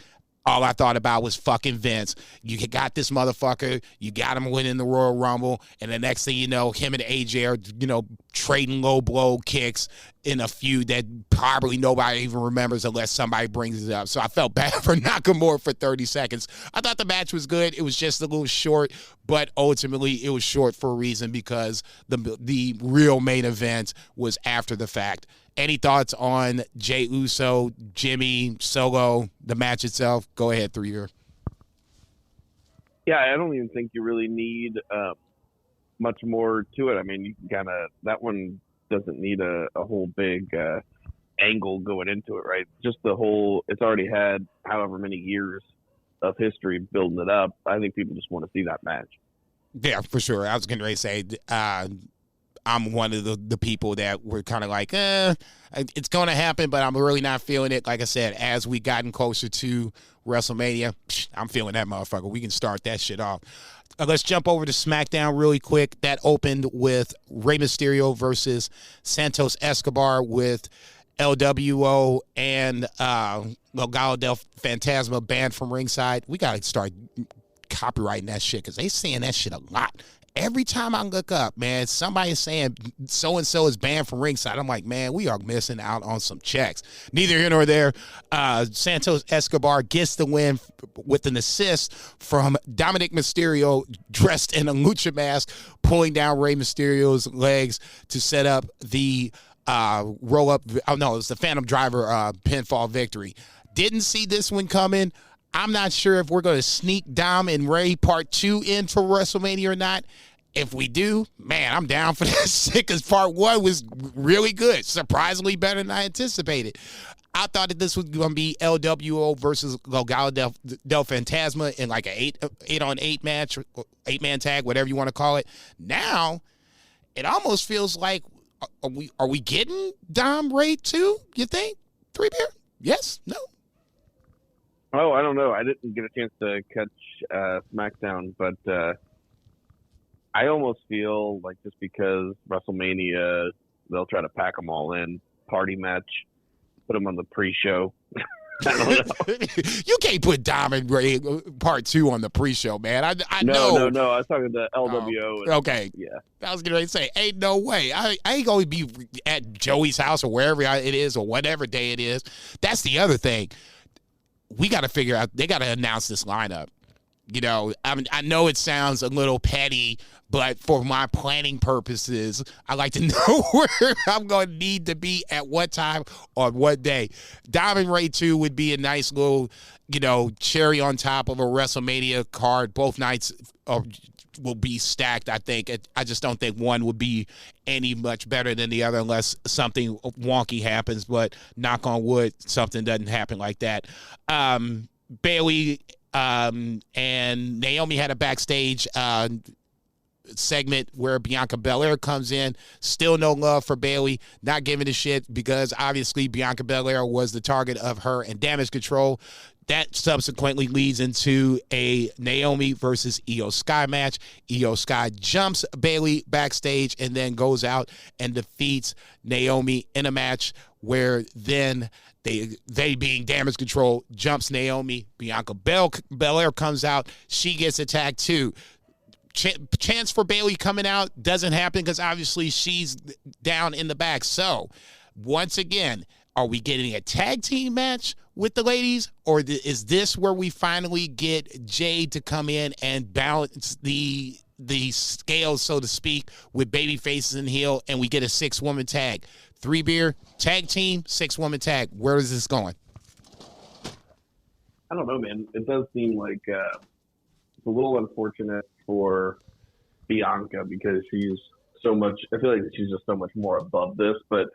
All I thought about was fucking Vince. You got this motherfucker. You got him winning the Royal Rumble. And the next thing you know, him and AJ are, trading low blow kicks in a feud that probably nobody even remembers unless somebody brings it up. So I felt bad for Nakamura for 30 seconds. I thought the match was good. It was just a little short, but ultimately it was short for a reason, because the real main event was after the fact. Any thoughts on Jey Uso, Jimmy, Solo, the match itself? Go ahead, 3-year. Yeah, I don't even think you really need much more to it. I mean, you can that one doesn't need a whole big angle going into it, right? Just it's already had however many years of history building it up. I think people just want to see that match. Yeah, for sure. I was going to say, I'm one of the people that were kind of like, it's going to happen, but I'm really not feeling it. Like I said, as we gotten closer to WrestleMania, I'm feeling that motherfucker. We can start that shit off. Let's jump over to SmackDown really quick. That opened with Rey Mysterio versus Santos Escobar with LWO and Legado del Fantasma banned from ringside. We got to start copyrighting that shit, because they saying that shit a lot. Every time I look up, man, somebody is saying so-and-so is banned from ringside. I'm like, man, we are missing out on some checks. Neither here nor there. Santos Escobar gets the win with an assist from Dominic Mysterio, dressed in a lucha mask, pulling down Rey Mysterio's legs to set up the roll-up. Oh, no, it was the Phantom Driver pinfall victory. Didn't see this one coming. I'm not sure if we're going to sneak Dom and Ray Part 2 into WrestleMania or not. If we do, man, I'm down for that shit because Part 1 was really good. Surprisingly better than I anticipated. I thought that this was going to be LWO versus Legado del Fantasma in like an 8-on-8 match, 8-man tag, whatever you want to call it. Now, it almost feels like, are we getting Dom Ray too, you think? 3 Beer? Yes? No? Oh, I don't know. I didn't get a chance to catch SmackDown, but I almost feel like just because WrestleMania, they'll try to pack them all in, party match, put them on the pre-show. I don't know. You can't put Dom and Ray Part 2 on the pre-show, man. I know. No. I was talking to LWO. Okay. Yeah. I was going to say, ain't no way. I ain't going to be at Joey's house or wherever it is or whatever day it is. That's the other thing. We got to figure out, they got to announce this lineup. You know, I know it sounds a little petty, but for my planning purposes, I like to know where I'm going to need to be at what time on what day. Dom and Ray 2 would be a nice little, you know, cherry on top of a WrestleMania card. Both nights will be stacked, I think. I just don't think one would be any much better than the other unless something wonky happens, but knock on wood, something doesn't happen like that. Bayley and Naomi had a backstage segment where Bianca Belair comes in. Still no love for Bayley, not giving a shit because obviously Bianca Belair was the target of her and Damage Control. That subsequently leads into a Naomi versus Io Sky match. Io Sky jumps Bayley backstage and then goes out and defeats Naomi in a match where then they being Damage Control jumps Naomi. Bianca Belair comes out. She gets attacked too. Chance for Bayley coming out doesn't happen because obviously she's down in the back. So once again, are we getting a tag team match with the ladies, or is this where we finally get Jade to come in and balance the scales, so to speak, with baby faces and heel, and we get a 6-woman tag? 3 Beer tag team, 6-woman tag. Where is this going? I don't know, man. It does seem like it's a little unfortunate for Bianca because she's so much. I feel like she's just so much more above this, but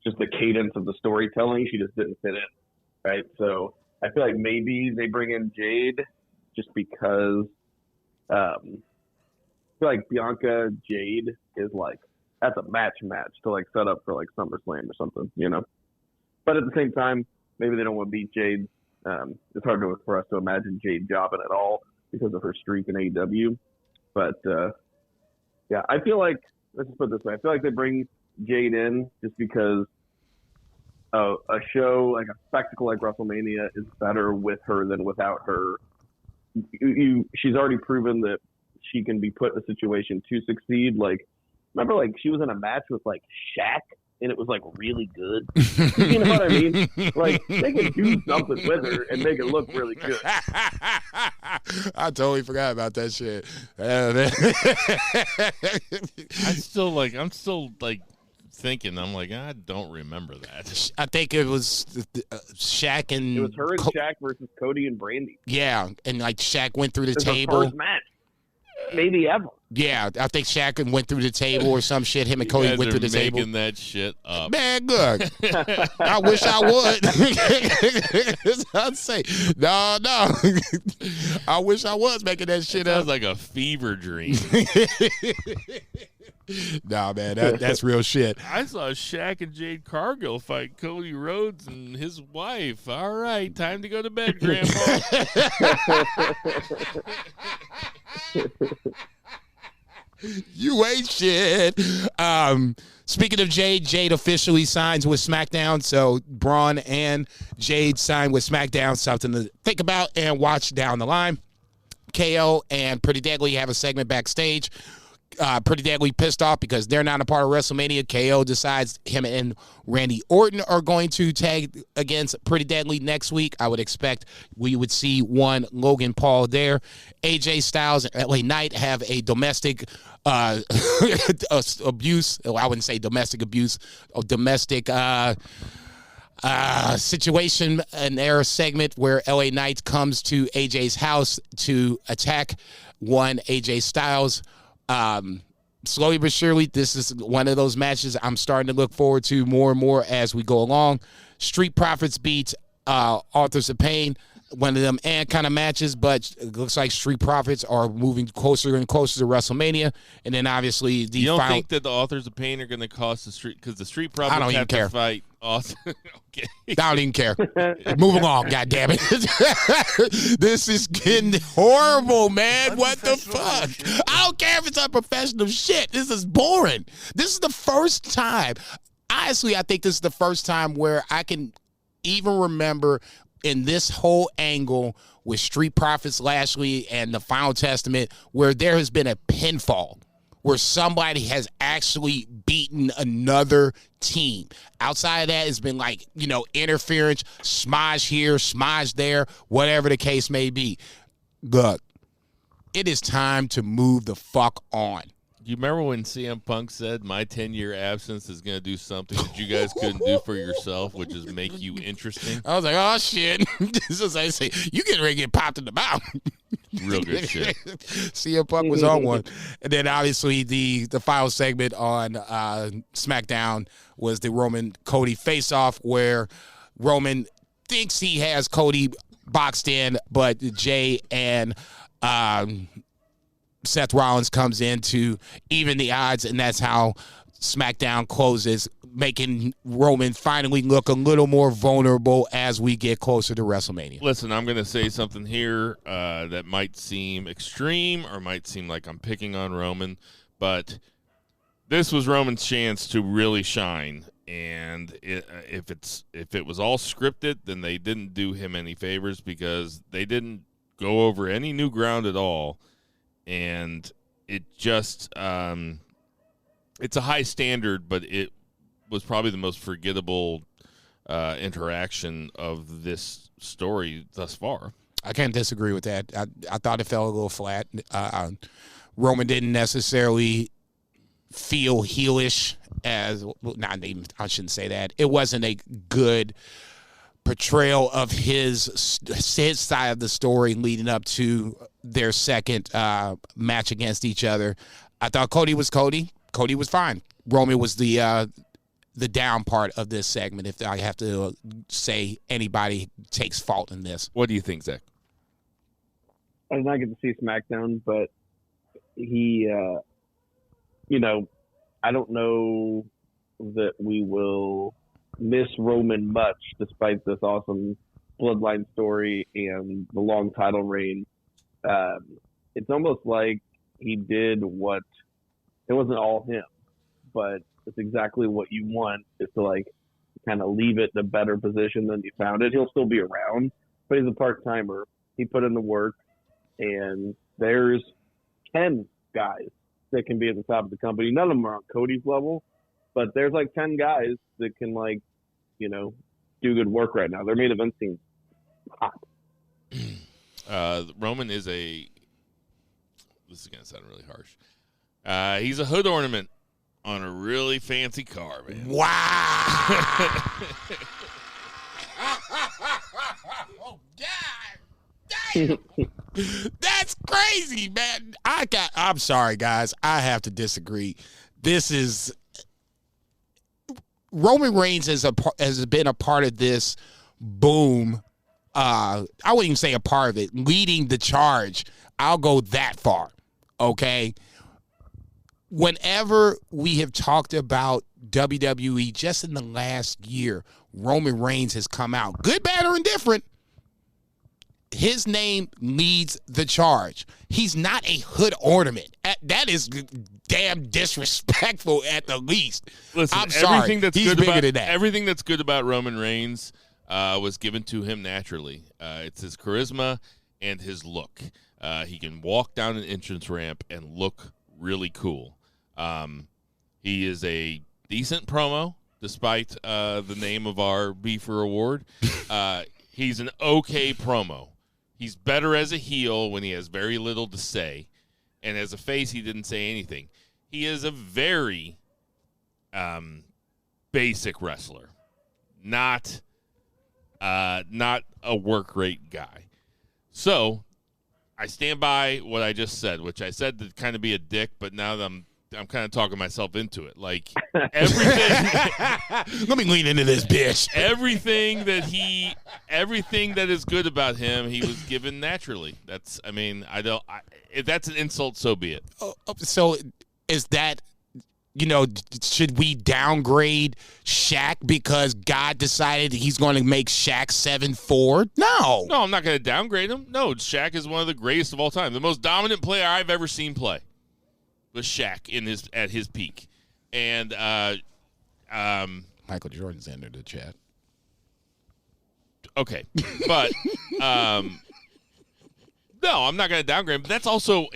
just the cadence of the storytelling, she just didn't fit in, right? So I feel like maybe they bring in Jade just because I feel like Bianca Jade is like that's a match to like set up for like SummerSlam or something, you know. But at the same time, maybe they don't want to beat Jade. It's hard for us to imagine Jade jobbing at all because of her streak in AEW. But yeah, I feel like, let's just put it this way, I feel like they bring Jade in just because a show, like a spectacle like WrestleMania is better with her than without her. She's already proven that she can be put in a situation to succeed. Like, remember, like, she was in a match with, like, Shaq, and it was, like, really good. You know what I mean? Like, they can do something with her and make it look really good. I totally forgot about that shit. I'm still thinking. I'm like, I don't remember that. I think it was Shaq and... It was her and Shaq versus Cody and Brandy. Yeah, and, like, Shaq went through the It's table. Her first match. Maybe ever. Yeah, I think Shaq went through the table or some shit. Him and Cody went through the table. Making that shit up. Man, good. I wish I would. I'd say, no. I wish I was making that shit up. Sounds like a fever dream. Nah, man, that's real shit. I saw Shaq and Jade Cargill fight Cody Rhodes and his wife. All right, time to go to bed, Grandpa. You ain't shit. Speaking of Jade officially signs with SmackDown. So Braun and Jade signed with SmackDown. Something to think about and watch down the line. KO and Pretty Deadly have a segment backstage. Pretty Deadly pissed off because they're not a part of WrestleMania. KO decides him and Randy Orton are going to tag against Pretty Deadly next week. I would expect we would see one Logan Paul there. AJ Styles and LA Knight have a domestic abuse. I wouldn't say domestic abuse. Domestic situation, an era segment where LA Knight comes to AJ's house to attack one AJ Styles. Slowly but surely, this is one of those matches I'm starting to look forward to more and more as we go along. Street Profits beat Authors of Pain, one of them kind of matches, but it looks like Street Profits are moving closer and closer to WrestleMania. And then obviously the You don't final... think that the Authors of Pain are going to cost the Street, because the Street Profits I don't even have care. to fight Authors. Okay. I don't even care. Move along, goddammit. This is getting horrible, man. What the fuck? I don't care if it's unprofessional shit. This is boring. This is the first time. Honestly, I think this is the first time where I can even remember in this whole angle with Street Profits Lashley and the Final Testament where there has been a pinfall, where somebody has actually beaten another team. Outside of that, it's been like, interference, smudge here, smudge there, whatever the case may be. Look, it is time to move the fuck on. Do you remember when CM Punk said, my 10-year absence is going to do something that you guys couldn't do for yourself, which is make you interesting? I was like, oh, shit. This is I say, you getting ready to get popped in the mouth. Real good shit. CM Punk was on one. And then, obviously, the final segment on SmackDown was the Roman-Cody face-off, where Roman thinks he has Cody boxed in, but Jay and Seth Rollins comes in to even the odds, and that's how SmackDown closes, making Roman finally look a little more vulnerable as we get closer to WrestleMania. Listen, I'm going to say something here that might seem extreme or might seem like I'm picking on Roman, but this was Roman's chance to really shine. And if it was all scripted, then they didn't do him any favors, because they didn't go over any new ground at all. And it just it's a high standard, but it was probably the most forgettable interaction of this story thus far. I can't disagree with that. I thought it fell a little flat. Roman didn't necessarily feel heelish as I shouldn't say that. It wasn't a good portrayal of his side of the story leading up to their second match against each other. I thought Cody was Cody. Cody was fine. Roman was the down part of this segment, if I have to say anybody takes fault in this. What do you think, Zach? I did not get to see SmackDown, but he, I don't know that we will miss Roman much, despite this awesome bloodline story and the long title reign. It's almost like he did what, it wasn't all him, but it's exactly what you want, is to like kind of leave it in a better position than you found it. He'll still be around, but he's a part-timer. He put in the work, and there's 10 guys that can be at the top of the company. None of them are on Cody's level, but there's like 10 guys that can do good work right now. Their main event seems hot. Roman is this is going to sound really harsh. He's a hood ornament on a really fancy car, man. Wow. Oh, God. Damn. That's crazy, man. I'm sorry, guys. I have to disagree. This is Roman Reigns has been a part of this boom. I wouldn't even say a part of it, leading the charge. I'll go that far. Okay. Whenever we have talked about WWE just in the last year, Roman Reigns has come out, good, bad, or indifferent. His name leads the charge. He's not a hood ornament. That is damn disrespectful at the least. Listen, I'm sorry. He's bigger than that. Everything that's good about Roman Reigns was given to him naturally. It's his charisma and his look. He can walk down an entrance ramp and look really cool. He is a decent promo, despite the name of our Beefer Award. He's an okay promo. He's better as a heel when he has very little to say. And as a face, he didn't say anything. He is a very basic wrestler. Not not a work rate guy. So I stand by what I just said, which I said to kind of be a dick, but now that I'm kind of talking myself into it. Like everything. Let me lean into this, bitch. Everything that is good about him, he was given naturally. If that's an insult, so be it. So is that, should we downgrade Shaq because God decided he's going to make Shaq 7'4"? No, I'm not going to downgrade him. No, Shaq is one of the greatest of all time. The most dominant player I've ever seen play was Shaq at his peak. And Michael Jordan's entered the chat. Okay, but no, I'm not going to downgrade him. But that's also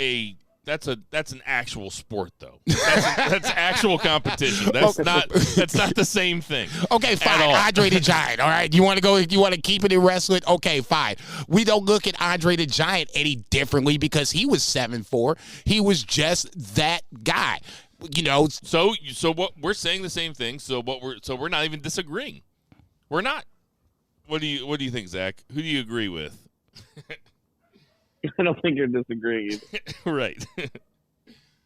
that's an actual sport though. That's actual competition. That's not the same thing. Okay, fine. Andre the Giant. All right, you want to keep it in wrestling? Okay, fine. We don't look at Andre the Giant any differently because he was 7'4". He was just that guy. So what we're saying the same thing. So we're not even disagreeing. We're not. What do you think, Zach? Who do you agree with? I don't think you're disagreeing. Right.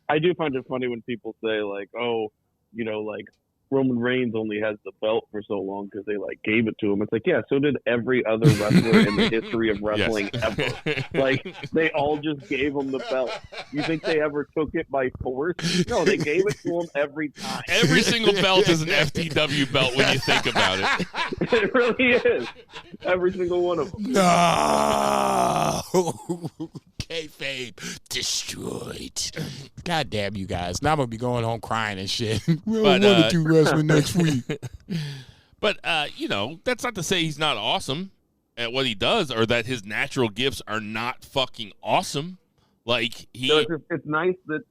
I do find it funny when people say, like, oh, like, Roman Reigns only has the belt for so long because they, like, gave it to him. It's like, yeah, so did every other wrestler in the history of wrestling ever. Like, they all just gave him the belt. You think they ever took it by force? No, they gave it to him every time. Every single belt is an FTW belt when you think about it. It really is. Every single one of them. No! Kayfabe destroyed. God damn you guys. Now I'm going to be going home crying and shit. We don't want to do wrestling next week. But, that's not to say he's not awesome at what he does or that his natural gifts are not fucking awesome. Like, it's nice that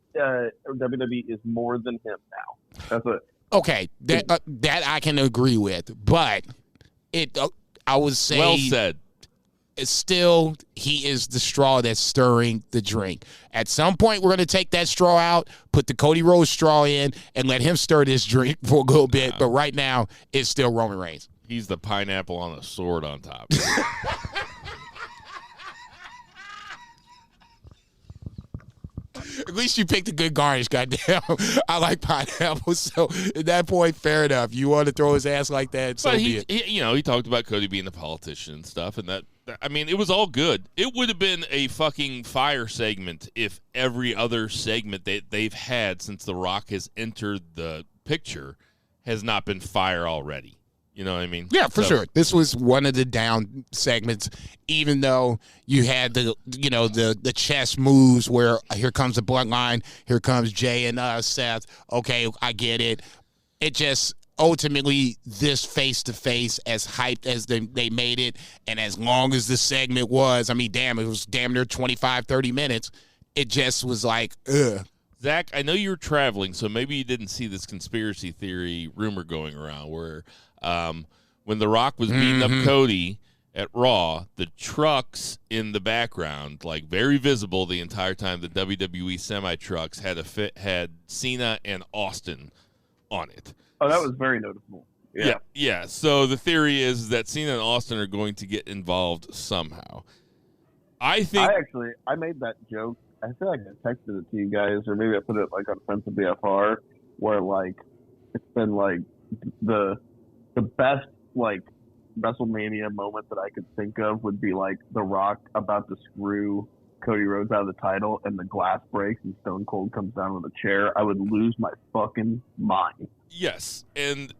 WWE is more than him now. That's what. Okay, that I can agree with. But I would say. Well said. Still, he is the straw that's stirring the drink. At some point, we're going to take that straw out, put the Cody Rhodes straw in, and let him stir this drink for a little bit. But right now, it's still Roman Reigns. He's the pineapple on a sword on top. At least you picked a good garnish, goddamn. I like pineapple, so at that point, fair enough. You want to throw his ass like that, so be it. He talked about Cody being the politician and stuff, and that it was all good. It would have been a fucking fire segment if every other segment that they've had since The Rock has entered the picture has not been fire already. You know what I mean? Yeah, for sure. This was one of the down segments, even though you had the chess moves where here comes the bloodline, here comes Jay and Seth. Okay, I get it. It just ultimately this face-to-face, as hyped as they made it, and as long as the segment was, it was damn near 25, 30 minutes. It just was like, ugh. Zach, I know you were traveling, so maybe you didn't see this conspiracy theory rumor going around where when The Rock was beating up Cody at Raw, the trucks in the background, like very visible the entire time, the WWE semi-trucks had Cena and Austin on it. Oh, that was very noticeable. Yeah. So the theory is that Cena and Austin are going to get involved somehow. I made that joke. I feel like I texted it to you guys, or maybe I put it like on Friends of BFR, where like it's been like the best like WrestleMania moment that I could think of would be like The Rock about to screw Cody Rhodes out of the title and the glass breaks and Stone Cold comes down with a chair. I would lose my fucking mind. Yes, and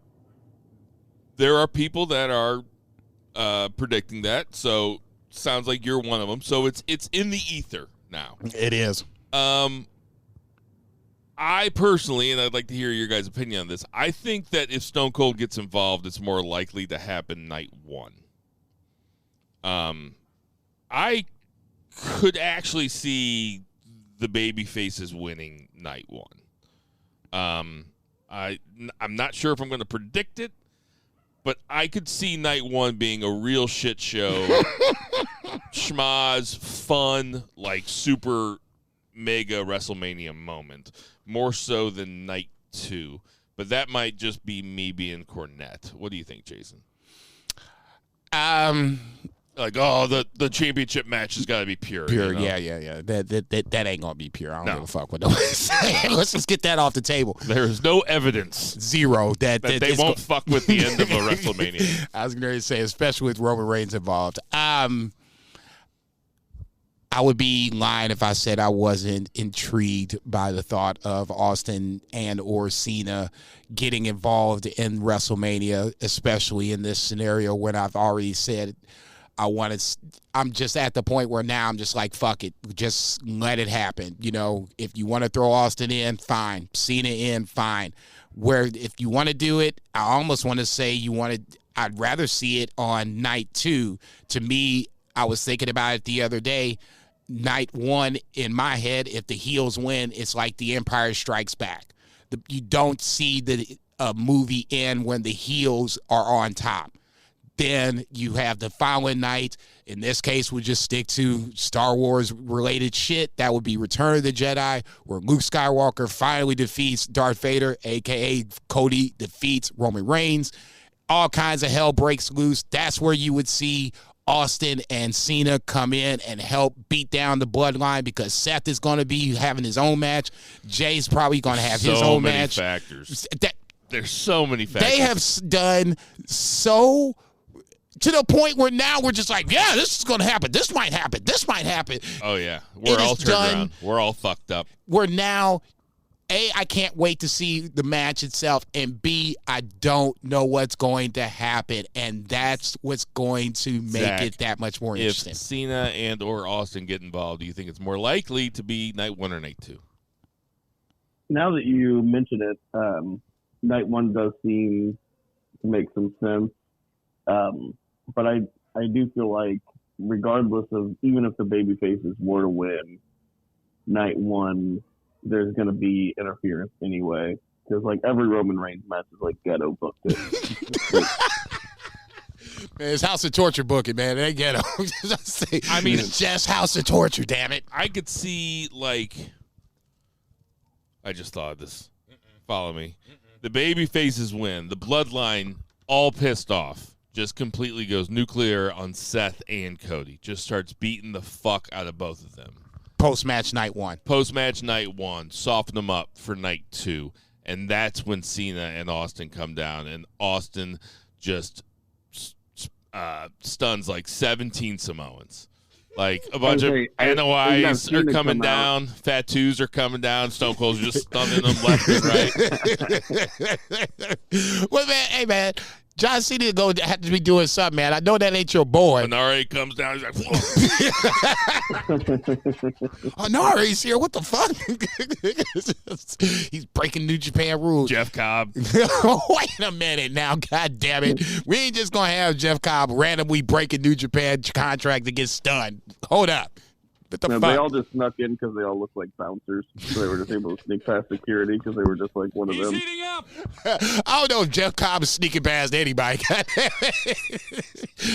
there are people that are predicting that, so sounds like you're one of them. So it's in the ether now. It is. I personally, and I'd like to hear your guys' opinion on this, I think that if Stone Cold gets involved, it's more likely to happen night one. I could actually see the baby faces winning night one. I'm not sure if I'm going to predict it, but I could see night one being a real shit show. Schmaz, fun, like super mega WrestleMania moment. More so than night two. But that might just be me being Cornette. What do you think, Jason? Like, oh, the championship match has got to be pure. Pure, you know? yeah. That ain't gonna be pure. I don't give a fuck what nobody's saying. Let's just get that off the table. There is no evidence Zero that they won't fuck with the end of a WrestleMania. I was going to say, especially with Roman Reigns involved. I would be lying if I said I wasn't intrigued by the thought of Austin and or Cena getting involved in WrestleMania, especially in this scenario when I've already said I'm just at the point where now I'm just like, fuck it. Just let it happen. You know, if you want to throw Austin in, fine. Cena in, fine. Where if you want to do it, I almost want to say I'd rather see it on night 2. To me, I was thinking about it the other day. Night 1, in my head, if the heels win, it's like The Empire Strikes Back. You don't see the movie end when the heels are on top. Then you have the following night. In this case, we'll just stick to Star Wars-related shit. That would be Return of the Jedi, where Luke Skywalker finally defeats Darth Vader, a.k.a. Cody defeats Roman Reigns. All kinds of hell breaks loose. That's where you would see Austin and Cena come in and help beat down the bloodline, because Seth is going to be having his own match. Jay's probably going to have his own match. Factors. There's so many factors. They have done so to the point where now we're just like, yeah, this is going to happen. This might happen. This might happen. Oh, yeah. We're all turned around. We're all fucked up. We're now, A, I can't wait to see the match itself, and B, I don't know what's going to happen, and that's what's going to make it that much more interesting. If Cena and or Austin get involved, do you think it's more likely to be night 1 or night 2? Now that you mention it, night 1 does seem to make some sense. But I do feel like, regardless of, even if the babyfaces were to win night 1, there's going to be interference anyway. Because, like, every Roman Reigns match is, like, ghetto booked it. Man, it's House of Torture booking, man. It ain't ghetto. I mean, it's just House of Torture, damn it. I could see, like, I just thought of this. Follow me. The babyfaces win. The bloodline, all pissed off, just completely goes nuclear on Seth and Cody. Just starts beating the fuck out of both of them. Post-match night 1. Post-match night 1. Soften them up for night 2. And that's when Cena and Austin come down. And Austin just stuns like 17 Samoans. Like a bunch of NOIs are coming down. Fat twos are coming down. Stone Cold's just stunning them left and right. Well, man, hey, man. John Cena have to be doing something, man. I know that ain't your boy. Hanare comes down. He's like, Hanare's here. What the fuck? He's breaking New Japan rules. Jeff Cobb. Wait a minute now. God damn it. We ain't just going to have Jeff Cobb randomly breaking New Japan contract to get stunned. Hold up. No, they all just snuck in because they all look like bouncers. So they were just able to sneak past security because they were just like one of them. He's heating up. I don't know if Jeff Cobb is sneaking past anybody.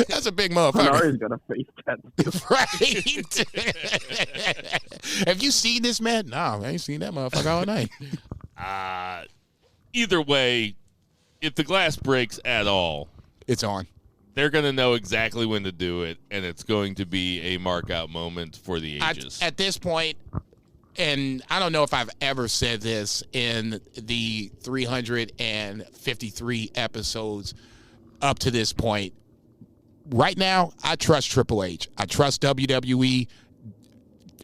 That's a big motherfucker. Hanare's got a face tattoo. Right. Have you seen this, man? No, I ain't seen that motherfucker all night. Either way, if the glass breaks at all, it's on. They're going to know exactly when to do it, and it's going to be a mark-out moment for the ages. At this point, and I don't know if I've ever said this in the 353 episodes up to this point, right now, I trust Triple H. I trust WWE.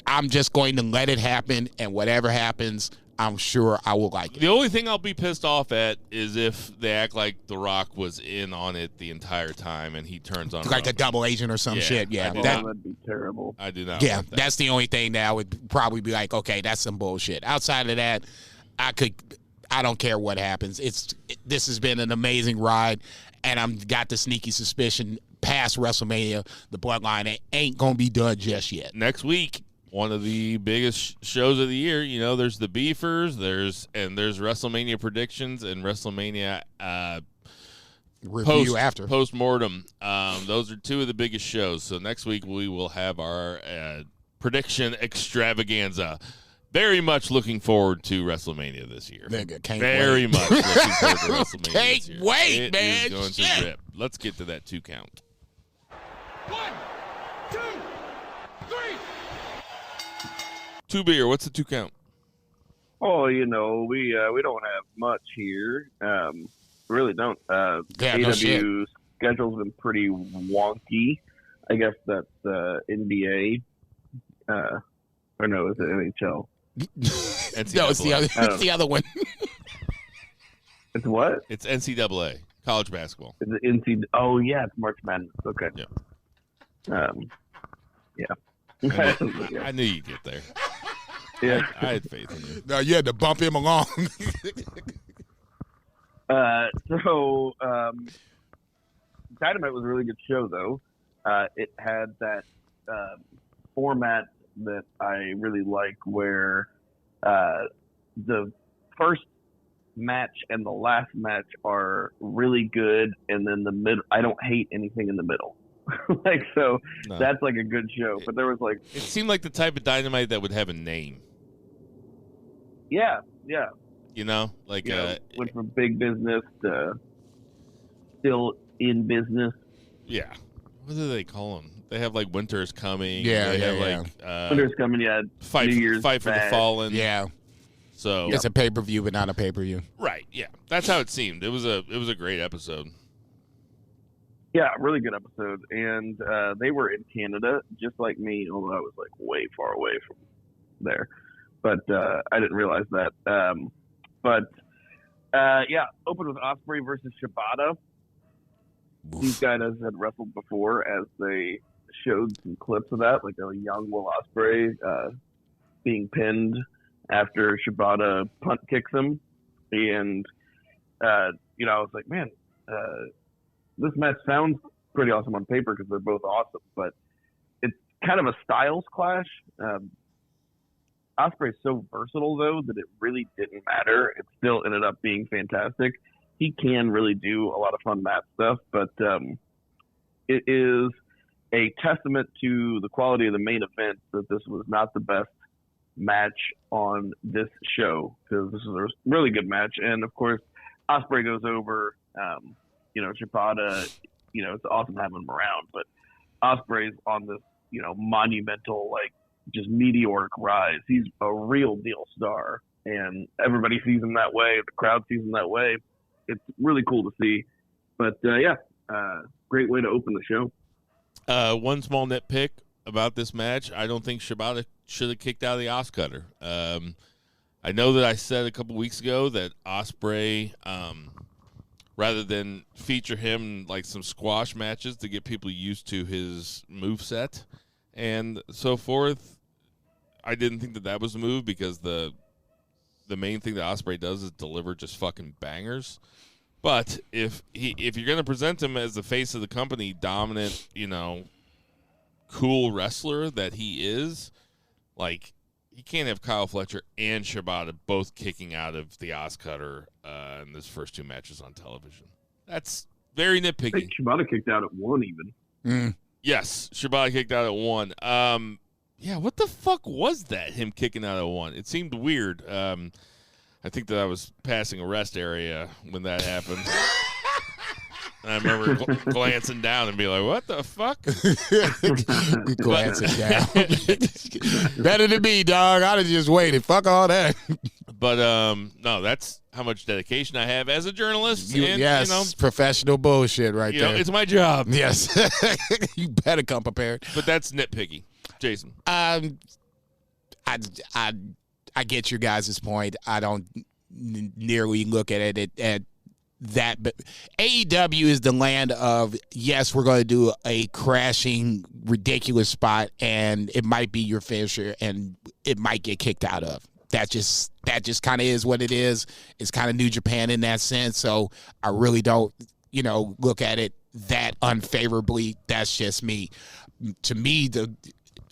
I'm just going to let it happen, and whatever happens, I'm sure I will like it. The only thing I'll be pissed off at is if they act like The Rock was in on it the entire time and he turns on like a double agent or some shit. Yeah, that'd be terrible. I do not. Yeah, want that. That's the only thing that I would probably be like, okay, that's some bullshit. Outside of that, I don't care what happens. This has been an amazing ride, and I've got the sneaky suspicion past WrestleMania, the bloodline ain't gonna be done just yet. Next week, one of the biggest shows of the year. You know, there's the Beefers, there's WrestleMania predictions and WrestleMania review after post-mortem. Those are two of the biggest shows. So next week we will have our prediction extravaganza. Very much looking forward to WrestleMania this year. Very much looking forward to WrestleMania can't this year. wait, It man. is going to rip. Let's get to that 2 count. 1, 2, 3. Two beer. What's the 2 count? Oh, we don't have much here. Really don't. Yeah, no shit. AEW schedule's been pretty wonky. I guess that's NBA. Or no, is it NHL? No, it's the other one. It's what? It's NCAA, college basketball. Is it NC? Oh yeah, it's March Madness. Okay. Yeah. Yeah. I knew you'd get there. Yeah. I had faith in you. No, you had to bump him along. So Dynamite was a really good show, though. It had that format that I really like, where the first match and the last match are really good, and then the middle. I don't hate anything in the middle. No. That's like a good show. But there was like, it seemed like the type of Dynamite that would have a name. Yeah. Went from big business to still in business. Yeah. What do they call them? They have like Winter's Coming. Winter's Coming. Yeah. Fight for the Fallen. Yeah. So it's a pay-per-view, but not a pay-per-view. Right. Yeah. That's how it seemed. It was a great episode. Yeah, really good episode. And they were in Canada, just like me, although I was like way far away from there. But I didn't realize that. Opened with Ospreay versus Shibata. These guys had wrestled before, as they showed some clips of that, like a young Will Ospreay being pinned after Shibata punt kicks him. And, I was like, man, this match sounds pretty awesome on paper because they're both awesome, but it's kind of a styles clash. Ospreay's so versatile, though, that it really didn't matter. It still ended up being fantastic. He can really do a lot of fun mat stuff, but it is a testament to the quality of the main event that this was not the best match on this show, because this is a really good match. And, of course, Ospreay goes over, Shibata, it's awesome having him around, but Ospreay's on this, monumental, just meteoric rise. He's a real deal star, and everybody sees him that way. The crowd sees him that way. It's really cool to see. But great way to open the show. One small nitpick about this match: I don't think Shibata should have kicked out of the Oscutter. I know that I said a couple weeks ago that Ospreay, rather than feature him like some squash matches to get people used to his moveset and so forth, I didn't think that was a move, because the main thing that Ospreay does is deliver just fucking bangers. But if you're going to present him as the face of the company, dominant, cool wrestler that he is, you can't have Kyle Fletcher and Shibata both kicking out of the Oscutter in his first 2 matches on television. That's very nitpicky. I think Shibata kicked out at 1 even. Yes, Shibata kicked out at 1. What the fuck was that, him kicking out at 1? It seemed weird. I think that I was passing a rest area when that happened. And I remember glancing down and be like, what the fuck? Glancing down. Better than me, dog. I'd have just waited. Fuck all that. But, no, that's how much dedication I have as a journalist. Professional bullshit right there. It's my job. Yes. You better come prepared. But that's nitpicky. Jason. I get your guys' point. I don't nearly look at it at that, but AEW is the land of, yes, we're going to do a crashing, ridiculous spot, and it might be your finisher, and it might get kicked out of. That just kind of is what it is. It's kind of New Japan in that sense, so I really don't, look at it that unfavorably. That's just me. To me,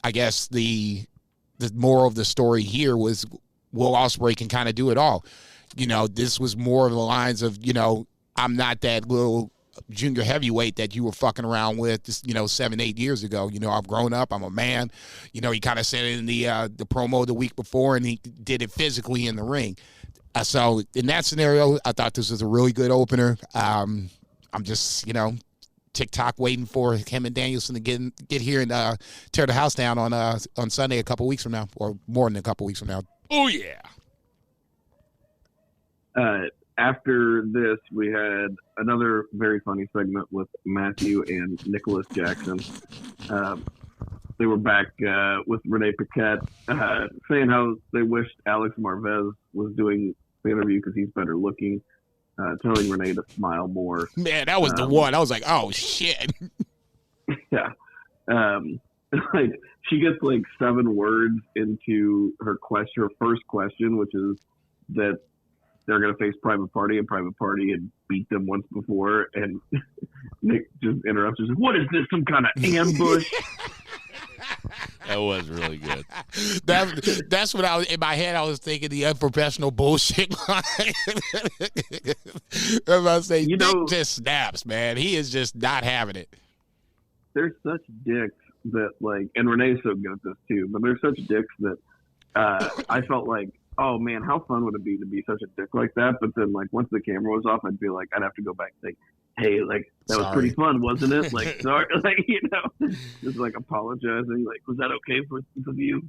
I guess the moral of the story here was Will Ospreay can kind of do it all. This was more of the lines of, I'm not that little junior heavyweight that you were fucking around with, 7-8 years ago. I've grown up. I'm a man. He kind of said it in the promo the week before, and he did it physically in the ring. So in that scenario, I thought this was a really good opener. I'm just, TikTok waiting for him and Danielson to get here and tear the house down on Sunday a couple weeks from now, or more than a couple weeks from now. Oh, yeah. After this, we had another very funny segment with Matthew and Nicholas Jackson. They were back with Renee Paquette, saying how they wished Alex Marvez was doing the interview because he's better looking, telling Renee to smile more. Man, that was the one. I was like, oh, shit. Yeah. Like, she gets like 7 words into her first question, which is that they're going to face Private Party, and Private Party had beat them once before. And Nick just interrupts and says, "What is this, some kind of ambush?" That was really good. That's what I was in my head. I was thinking the unprofessional bullshit line. I was about to say, Nick just snaps, man. He is just not having it. They're such dicks that, like, and Renee's so good at this too, but they're such dicks that I felt like, oh man, how fun would it be to be such a dick like that? But then, like, once the camera was off, I'd be like, I'd have to go back and think, hey, like, that was pretty fun, wasn't it? Like, sorry, like, just like apologizing, like, was that okay for you?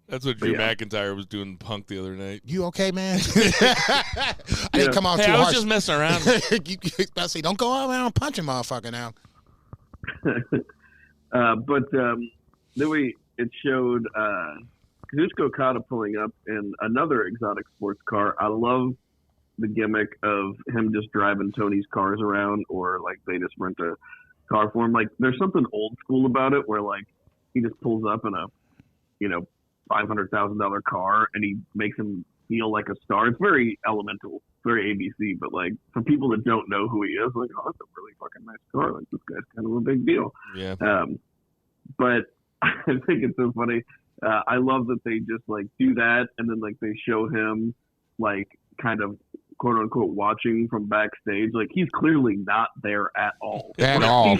That's what Drew McIntyre was doing Punk the other night. You okay, man? I didn't come on too I was harsh. just messing around. I say, don't go around punching motherfucker now. But then it showed Kazuchika Okada pulling up in another exotic sports car. I love the gimmick of him just driving Tony's cars around, or like they just rent a car for him. Like, there's something old school about it where, like, he just pulls up in a, $500,000 car and he makes him feel like a star. It's very elemental, very ABC, but like for people that don't know who he is, like, oh, that's a really fucking nice car. Like, this guy's kind of a big deal. Yeah. But I think it's so funny. I love that they just like do that, and then like they show him like kind of quote unquote watching from backstage. Like, he's clearly not there at all. At all.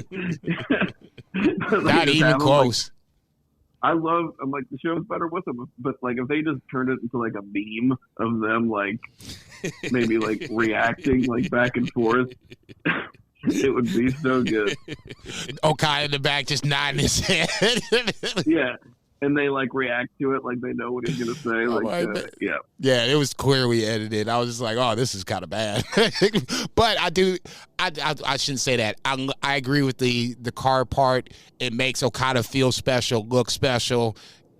Not even close. I'm like, the show's better with them, but like if they just turned it into like a meme of them like maybe like reacting like back and forth, it would be so good. Okada in the back just nodding his head. Yeah. And they like react to it like they know what he's gonna say. Like, yeah, it was clearly edited. I was just like, oh, this is kind of bad. But I shouldn't say that. I agree with the car part. It makes Okada feel special, look special.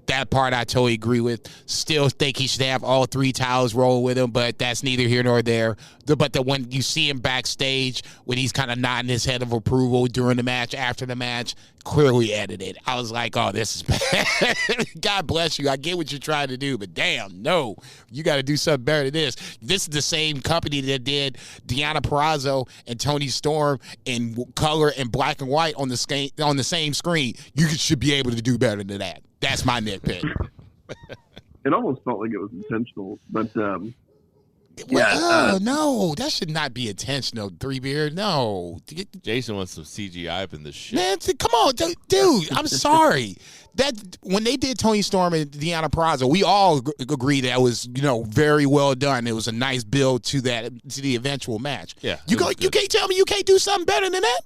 That part I totally agree with. Still think he should have all 3 towels roll with him, but that's neither here nor there. But when you see him backstage, when he's kind of nodding his head of approval during the match, after the match, clearly edited. I was like, oh, this is bad. God bless you. I get what you're trying to do, but damn, no. You got to do something better than this. This is the same company that did Deonna Purrazzo and Toni Storm in color and black and white on the same screen. You should be able to do better than that. That's my nitpick. It almost felt like it was intentional, but no, that should not be intentional. 3Beard, no. Jason wants some CGI up in this shit. Man, come on, dude. I'm sorry. That when they did Toni Storm and Deonna Purrazzo, we all agreed that was very well done. It was a nice build to the eventual match. Yeah, you can't tell me you can't do something better than that.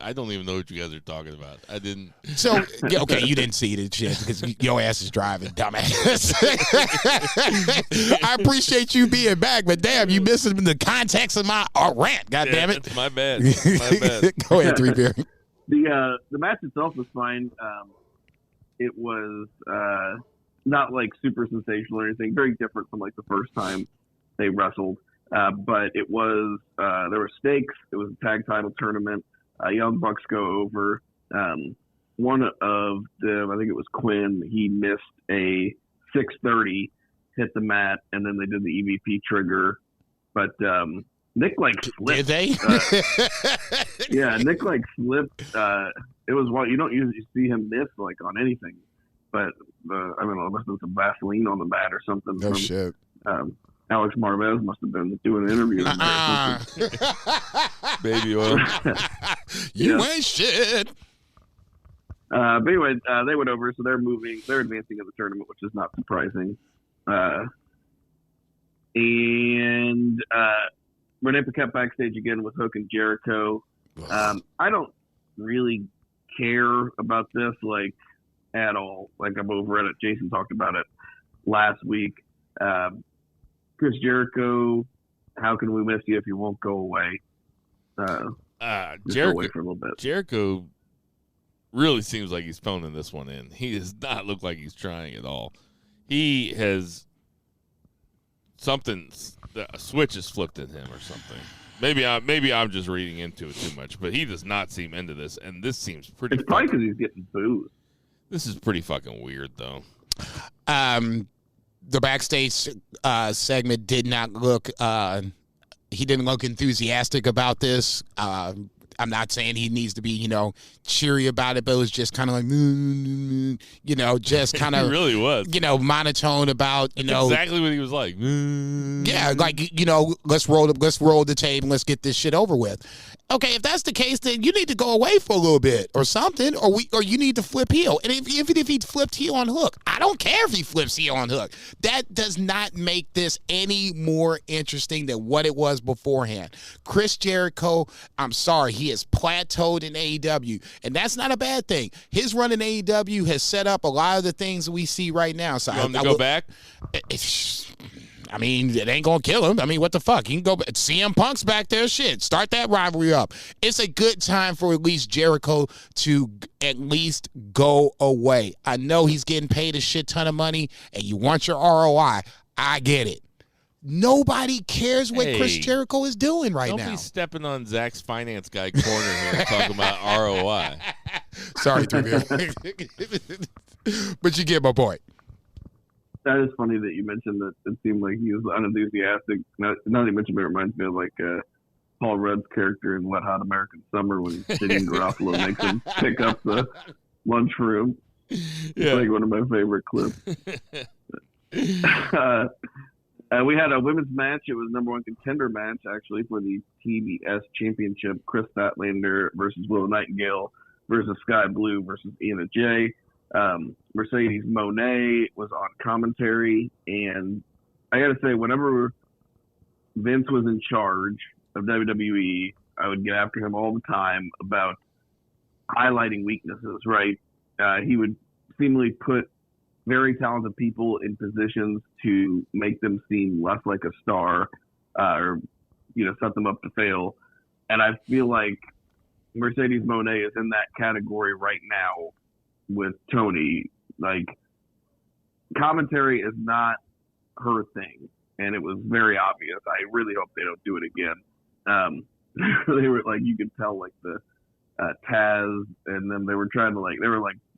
I don't even know what you guys are talking about. I didn't. So, okay, you didn't see the shit because your ass is driving, dumbass. I appreciate you being back, but damn, you missing the context of my rant. God damn it. That's my bad. My bad. Go ahead, 3Beard. The match itself was fine. It was not like super sensational or anything. Very different from like the first time they wrestled. But it was, there were stakes. It was a tag title tournament. Young Bucks go over. One of them, I think it was Quinn, he missed a 630, hit the mat, and then they did the EVP trigger. But Nick like slipped. Did they? Yeah, Nick like slipped. It was one you don't usually see him miss like on anything. But I don't know, unless there's some Vaseline on the mat or something. No shit. Alex Marvez must have been doing an interview. Baby oil. You ain't shit. But anyway, they went over, so they're moving. They're advancing in the tournament, which is not surprising. And Renee Paquette backstage again with Hook and Jericho. I don't really care about this like at all. Like I'm over it. Jason talked about it last week. Chris Jericho, how can we miss you if you won't go away? Just go away for a little bit. Jericho really seems like he's phoning this one in. He does not look like he's trying at all. He has a switch is flipped in him or something. Maybe I'm just reading into it too much, but he does not seem into this, and this seems pretty. It's probably because he's getting booed. This is pretty fucking weird, though. The backstage segment did not look. He didn't look enthusiastic about this. I'm not saying he needs to be, cheery about it, but it was just kind of like, just kind of, He really was, monotone about, exactly what he was like. Yeah, like, let's roll the tape and let's get this shit over with. Okay, if that's the case, then you need to go away for a little bit or something, or you need to flip heel. And even if he flipped heel on Hook, I don't care if he flips heel on Hook. That does not make this any more interesting than what it was beforehand. Chris Jericho, I'm sorry, he has plateaued in AEW, and that's not a bad thing. His run in AEW has set up a lot of the things we see right now. So you want him to go back? I mean, it ain't going to kill him. I mean, what the fuck? He can go. CM Punk's back there. Shit. Start that rivalry up. It's a good time for at least Jericho to at least go away. I know he's getting paid a shit ton of money, and you want your ROI. I get it. Nobody cares what Chris Jericho is doing right now. Don't be stepping on Zach's finance guy corner here and talking about ROI. Sorry, but you get my point. That is funny that you mentioned that it seemed like he was unenthusiastic. Now that you mentioned it, reminds me of like Paul Rudd's character in Wet Hot American Summer when Sidney Garofalo makes him pick up the lunchroom. It's like one of my favorite clips. We had a women's match. It was number one contender match, actually, for the TBS Championship. Chris Statlander versus Willow Nightingale versus Sky Blue versus Ina Jay. Mercedes Moné was on commentary, and I gotta say, whenever Vince was in charge of WWE, I would get after him all the time about highlighting weaknesses, right? He would seemingly put very talented people in positions to make them seem less like a star, or, set them up to fail. And I feel like Mercedes Moné is in that category right now with Tony. Like, commentary is not her thing, and it was very obvious. I really hope they don't do it again. They were like, you could tell like the Taz, and then they were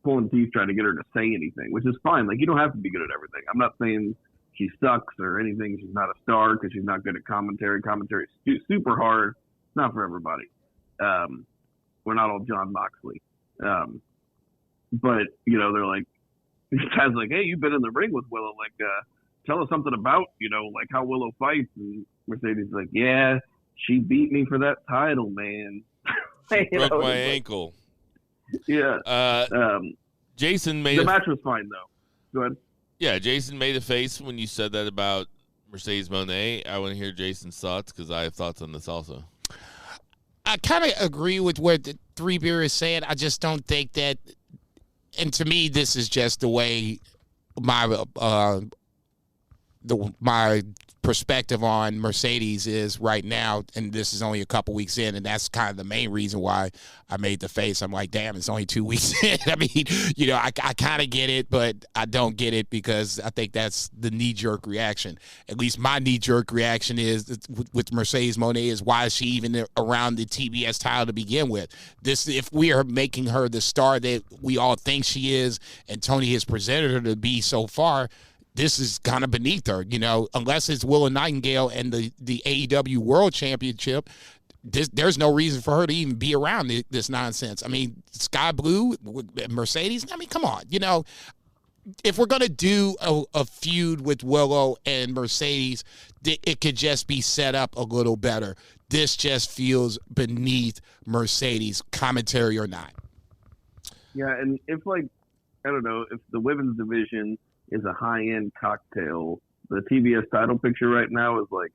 pulling teeth trying to get her to say anything, which is fine. Like, you don't have to be good at everything. I'm not saying she sucks or anything. She's not a star because she's not good at commentary. Commentary is super hard. It's not for everybody. We're not all John Moxley. But, they're like, Taz like, hey, you've been in the ring with Willow. Like, tell us something about, like how Willow fights. And Mercedes is like, yeah, she beat me for that title, man. Broke my ankle. Yeah. Jason made the match was fine, though. Go ahead. Yeah, Jason made a face when you said that about Mercedes Moné. I want to hear Jason's thoughts because I have thoughts on this also. I kind of agree with what the Three Beer is saying. I just don't think that, and to me, this is just the way my my perspective on Mercedes is right now, and this is only a couple weeks in, and that's kind of the main reason why I made the face. I'm like, damn, it's only 2 weeks in. I mean, I kind of get it, but I don't get it because I think that's the knee-jerk reaction. At least my knee-jerk reaction is with Mercedes Moné is, why is she even around the TBS title to begin with? If we are making her the star that we all think she is, and Tony has presented her to be so far, this is kind of beneath her, unless it's Willow Nightingale and the AEW World Championship. There's no reason for her to even be around this nonsense. I mean, Sky Blue, Mercedes, I mean, come on. If we're going to do a feud with Willow and Mercedes, it could just be set up a little better. This just feels beneath Mercedes, commentary or not. Yeah, and if, I don't know, if the women's division is a high-end cocktail, the TBS title picture right now is like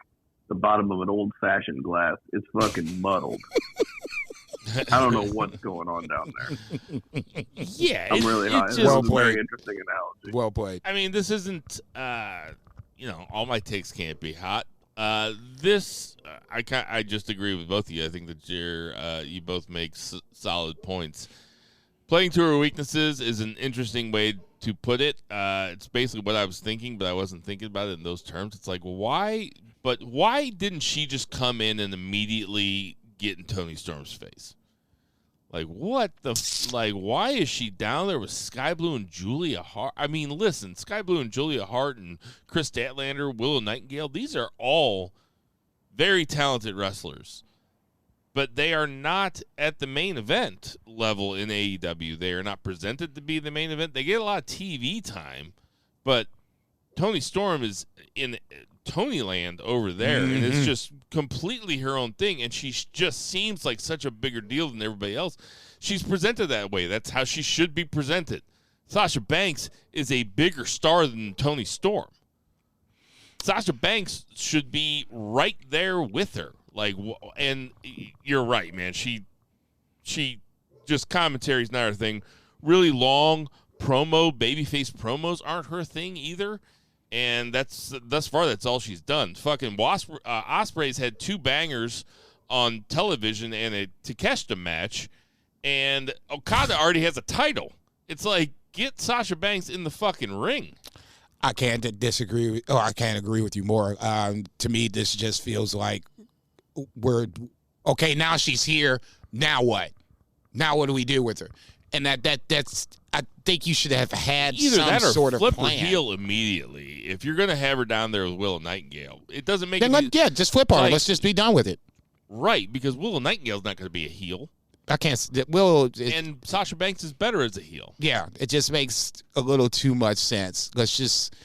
the bottom of an old-fashioned glass. It's fucking muddled. I don't know what's going on down there. Yeah, I'm really high. This well is a played. very interesting analogy. Well played. I mean, this isn't, all my takes can't be hot. I just agree with both of you. I think that you both make solid points. Playing to her weaknesses is an interesting way to put it. It's basically what I was thinking, but I wasn't thinking about it in those terms. It's like, why didn't she just come in and immediately get in Toni Storm's face? Like, why is she down there with Sky Blue and Julia Hart? I mean, listen, Sky Blue and Julia Hart and Chris Statlander, Willow Nightingale, these are all very talented wrestlers. But they are not at the main event level in AEW. They are not presented to be the main event. They get a lot of TV time, but Toni Storm is in Tony Land over there, and it's just completely her own thing, and she just seems like such a bigger deal than everybody else. She's presented that way. That's how she should be presented. Sasha Banks is a bigger star than Toni Storm. Sasha Banks should be right there with her. And you're right, man. She just commentary's not her thing. Really long babyface promos aren't her thing either. And thus far, that's all she's done. Fucking Ospreay's had 2 bangers on television and a Takeshita match, and Okada already has a title. It's like, get Sasha Banks in the fucking ring. I can't disagree. I can't agree with you more. To me, this just feels like okay. Now she's here. Now what? Now what do we do with her? And that's. I think you should have had either some that or sort of flip plan. her heel immediately. If you're gonna have her down there with Willow Nightingale, it doesn't make just flip on her. Let's just be done with it. Right, because Willow Nightingale's not going to be a heel. I can't. Willow and Sasha Banks is better as a heel. Yeah, it just makes a little too much sense. Let's just.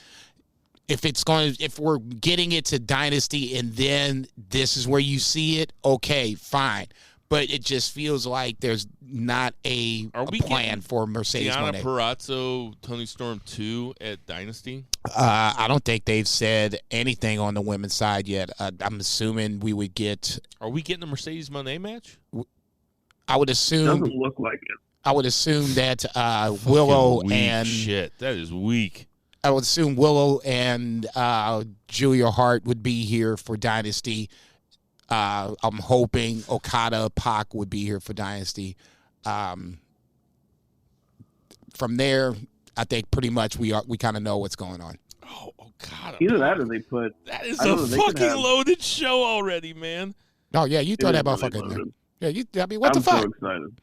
If we're getting it to Dynasty and then this is where you see it, okay, fine. But it just feels like there's not a plan for Mercedes Deonna Moné. Purrazzo, Toni Storm 2 at Dynasty? I don't think they've said anything on the women's side yet. I'm assuming we would get. Are we getting a Mercedes Moné match? I would assume. Doesn't look like it. I would assume that Willow and shit, that is weak. I would assume Willow and Julia Hart would be here for Dynasty. I'm hoping Okada, Pac would be here for Dynasty. From there, I think pretty much we kind of know what's going on. Oh, Okada. Either that or they put. That is a fucking loaded show already, man. Oh yeah, you throw that motherfucker in there. Yeah, what the fuck? I'm so excited.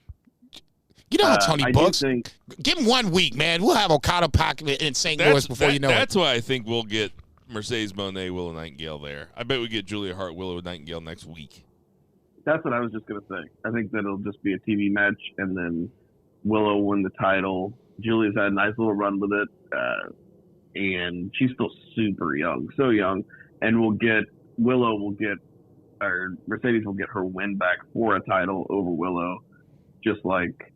You know how Tony books. Think, give him 1 week, man. We'll have Okada, Pac in St. Louis before you know That's why I think we'll get Mercedes Moné, Willow Nightingale there. I bet we get Julia Hart, Willow Nightingale next week. That's what I was just going to say. I think that it'll just be a TV match, and then Willow win the title. Julia's had a nice little run with it, and she's still super young, so young. And Mercedes will get her win back for a title over Willow, just like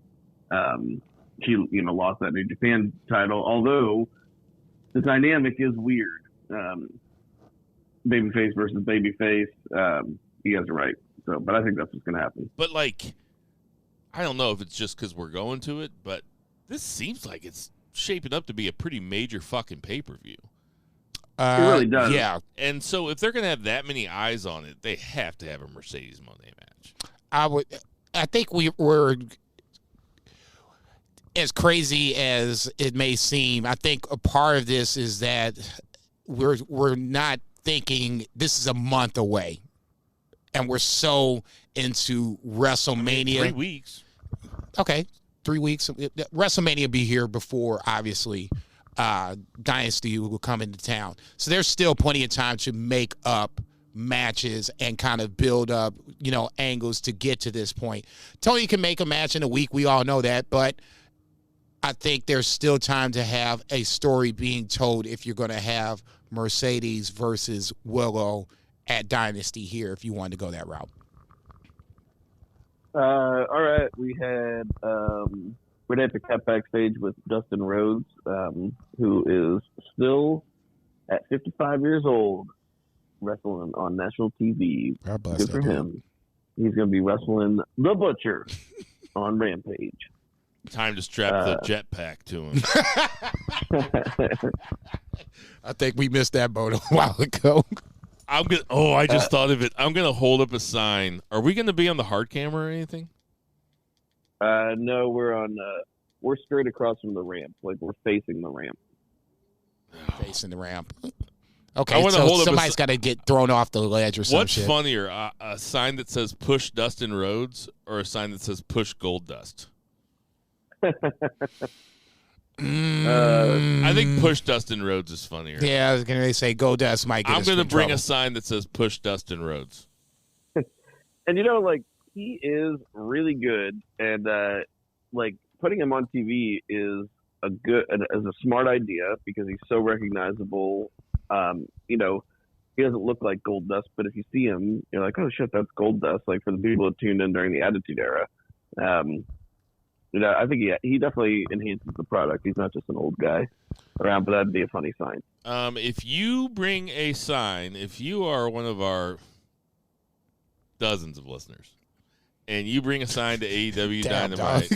she lost that New Japan title. Although the dynamic is weird. Babyface versus babyface. You guys are right. So, but I think that's what's going to happen. But I don't know if it's just because we're going to it, but this seems like it's shaping up to be a pretty major fucking pay-per-view. It really does. Yeah. And so if they're going to have that many eyes on it, they have to have a Mercedes Moné match. I think we're as crazy as it may seem. I think a part of this is that we're not thinking this is a month away, and we're so into WrestleMania. 3 weeks. Okay, 3 weeks. WrestleMania will be here before, obviously, Dynasty will come into town. So there's still plenty of time to make up matches and kind of build up, angles to get to this point. Tony can make a match in a week. We all know that, but I think there's still time to have a story being told if you're going to have Mercedes versus Willow at Dynasty here, if you wanted to go that route. All right. We had we're at the cut backstage with Dustin Rhodes, who is still at 55 years old, wrestling on national TV. Good for him. He's going to be wrestling the Butcher on Rampage. Time to strap the jetpack to him. I think we missed that boat a while ago. I just thought of it. I'm gonna hold up a sign. Are we gonna be on the hard camera or anything? No, we're straight across from the ramp. Like, we're facing the ramp. Facing the ramp. Okay, so somebody's got to get thrown off the ledge or some shit. What's funnier, a sign that says "Push Dustin Rhodes" or a sign that says "Push Gold Dust"? I think "Push Dustin Rhodes" is funnier. Yeah, I was going to say Gold Dust might get I'm going to bring trouble. a sign that says "Push Dustin Rhodes." And he is really good, and putting him on TV is a smart idea because he's so recognizable. He doesn't look like Gold Dust, but if you see him, you're like, oh shit, that's Gold Dust. Like, for the people that tuned in during the Attitude Era, I think he definitely enhances the product. He's not just an old guy around, but that'd be a funny sign. If you bring a sign, if you are one of our dozens of listeners, and you bring a sign to AEW Dynamite,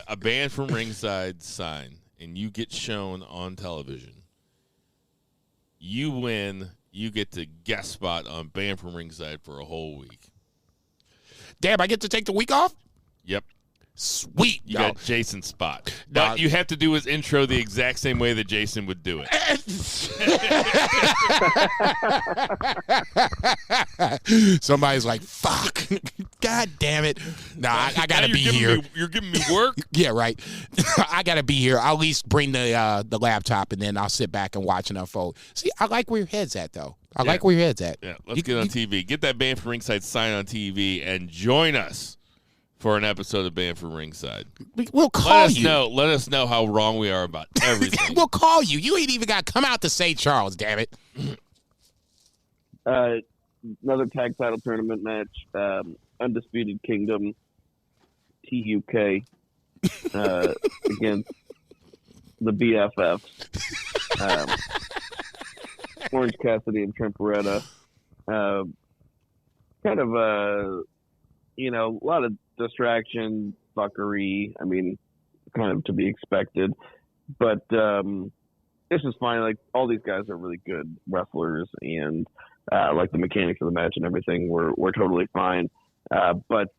a band from Ringside sign, and you get shown on television, you win. You get to guest spot on Band from Ringside for a whole week. Damn, I get to take the week off? Yep. Sweet. You got Jason's spot. But you have to do his intro the exact same way that Jason would do it. Somebody's like, fuck. God damn it. No, I got to be here. You're giving me work? Yeah, right. I got to be here. I'll at least bring the laptop, and then I'll sit back and watch it unfold. See, I like where your head's at, though. I like where your head's at. Yeah, let's get on TV. Get that Band from Ringside sign on TV and join us for an episode of Band from Ringside. We'll call you. Let us know how wrong we are about everything. We'll call you. You ain't even got to come out to St. Charles, damn it. Another tag title tournament match. Undisputed Kingdom, TUK, against the BFFs. Orange Cassidy and Trent Beretta. A lot of distraction, fuckery. I mean, kind of to be expected. But this is fine. Like, all these guys are really good wrestlers, and the mechanics of the match and everything were totally fine. But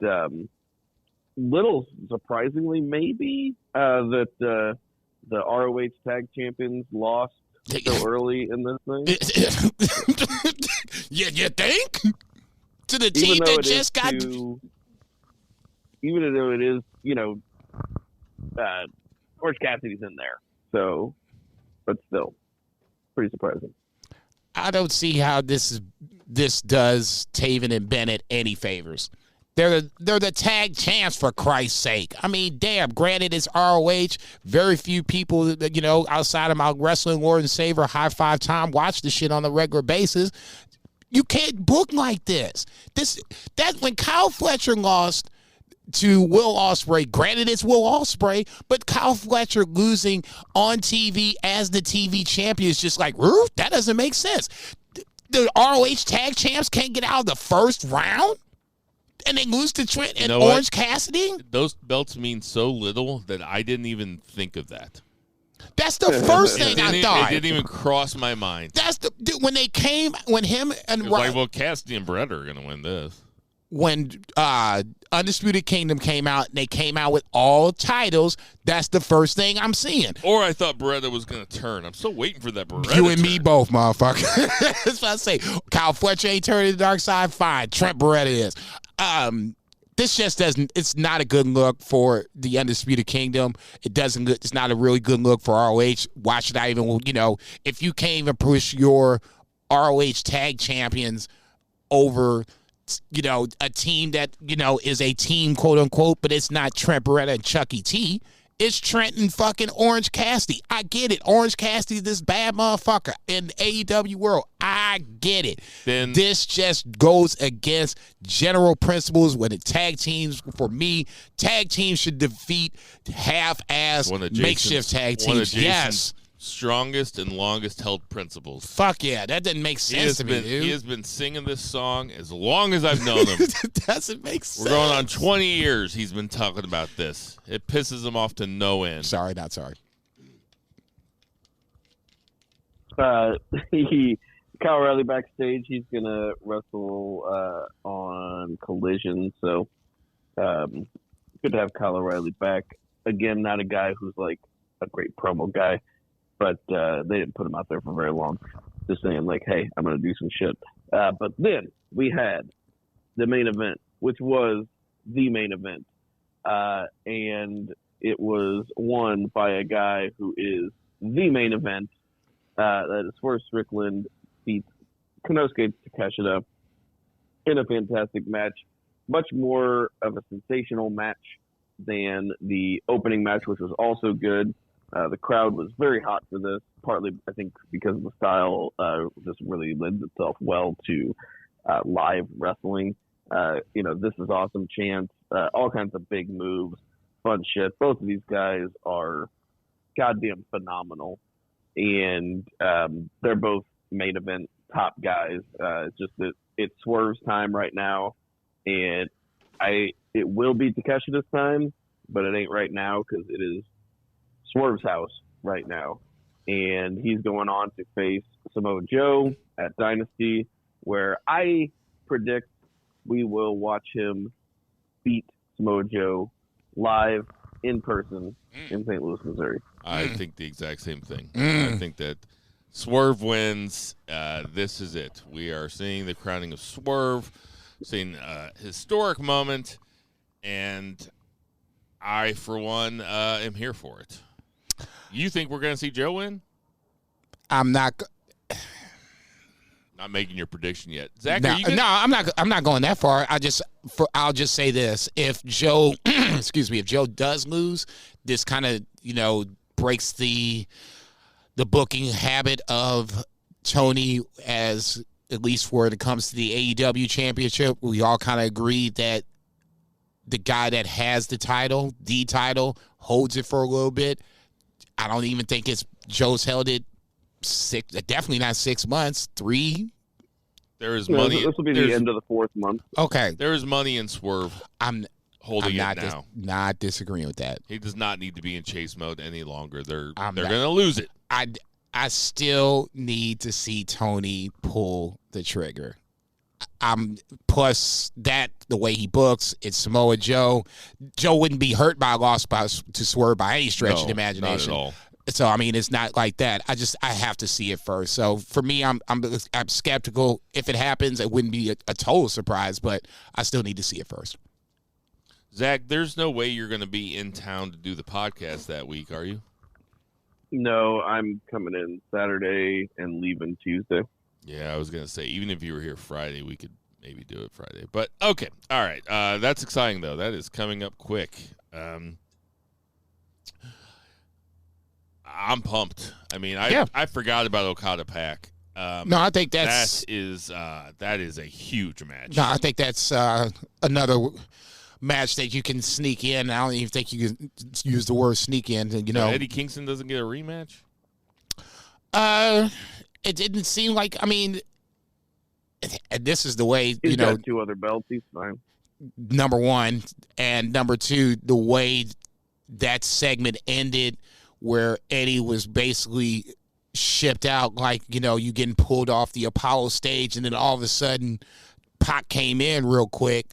little surprisingly, maybe that the ROH Tag Champions lost so early in this thing. You think? To the team that just got... Even though it is, Orange Cassidy's in there. So, but still, pretty surprising. I don't see how this does Taven and Bennett any favors. They're the tag champs, for Christ's sake. I mean, damn, granted it's ROH. Very few people, outside of my wrestling Lord and Savior High Five Time watch this shit on a regular basis. You can't book like this. That when Kyle Fletcher lost to Will Ospreay, granted it's Will Ospreay, but Kyle Fletcher losing on TV as the TV champion is just like, that doesn't make sense. The ROH tag champs can't get out of the first round? And they lose to Trent and Orange Cassidy? Those belts mean so little that I didn't even think of that. That's the first thing I thought. It didn't even cross my mind. When him and Cassidy and Brett are going to win this. When Undisputed Kingdom came out, and they came out with all titles, that's the first thing I'm seeing. Or I thought Beretta was going to turn. I'm still waiting for that Beretta You and me both, motherfucker. That's what I say. Kyle Fletcher ain't turning the dark side. Fine. Trent Beretta is. This just doesn't. It's not a good look for the Undisputed Kingdom. It's not a really good look for ROH. Why should I even? If you can't even push your ROH tag champions over, a team that is a team, quote unquote, but it's not Trent Beretta and Chucky T. It's Trent and fucking Orange Cassidy. I get it. Orange Cassidy, this bad motherfucker in the AEW world. I get it. Then this just goes against general principles when the tag teams, for me, tag teams should defeat half-ass makeshift tag teams. Yes. strongest and longest held principles. Fuck yeah, that doesn't make sense to me, dude. He has been singing this song as long as I've known him. It doesn't make sense. We're going on 20 years he's been talking about this. It pisses him off to no end. Sorry, not sorry. Kyle O'Reilly backstage. He's gonna wrestle on Collision, so good to have Kyle O'Reilly back. Again, not a guy who's like a great promo guy, but they didn't put him out there for very long. Just saying, like, hey, I'm gonna do some shit. But then we had the main event, which was the main event, and it was won by a guy who is the main event. That is Swerve Strickland beats Konosuke Takeshita in a fantastic match. Much more of a sensational match than the opening match, which was also good. The crowd was very hot for this, partly, I think, because of the style just really lends itself well to live wrestling. This is awesome chants, all kinds of big moves, fun shit. Both of these guys are goddamn phenomenal. And they're both main event top guys. It's just that it's Swerve's time right now, and it will be Takeshita's time, but it ain't right now because it is Swerve's house right now, and he's going on to face Samoa Joe at Dynasty, where I predict we will watch him beat Samoa Joe live in person in St. Louis, Missouri. I think the exact same thing. I think that Swerve wins. This is it. We are seeing the crowning of Swerve, seeing a historic moment, and I, for one, am here for it. You think we're going to see Joe win? I'm not. Not making your prediction yet, Zach. No, are you gonna... I'm not going that far. I'll just say this: if Joe, if Joe does lose, this kind of breaks the booking habit of Tony, as at least when it comes to the AEW championship. We all kind of agreed that the guy that has the title holds it for a little bit. I don't even think Joe's held it definitely not 6 months, 3. There is money. This will be the end of the 4th month. Okay. There is money in Swerve. I'm holding it now. Not disagreeing with that. He does not need to be in chase mode any longer. They're going to lose it. I still need to see Tony pull the trigger. Plus that the way he books, it's Samoa Joe. Joe wouldn't be hurt by a loss to Swerve by any stretch of the imagination. Not at all. So I mean, it's not like that. I have to see it first. So for me, I'm skeptical. If it happens, it wouldn't be a total surprise, but I still need to see it first. Zach, there's no way you're going to be in town to do the podcast that week, are you? No, I'm coming in Saturday and leaving Tuesday. Yeah, I was going to say, even if you were here Friday, we could maybe do it Friday. But, okay. All right. That's exciting, though. That is coming up quick. I'm pumped. I mean, I forgot about Okada Pac. No, I think that is a huge match. No, I think that's another match that you can sneak in. I don't even think you can use the word sneak in. Eddie Kingston doesn't get a rematch? It didn't seem like. I mean, this is the way he's got 2 other belts. He's fine. Number one, and number two, the way that segment ended, where Eddie was basically shipped out, like you getting pulled off the Apollo stage, and then all of a sudden, Pac came in real quick.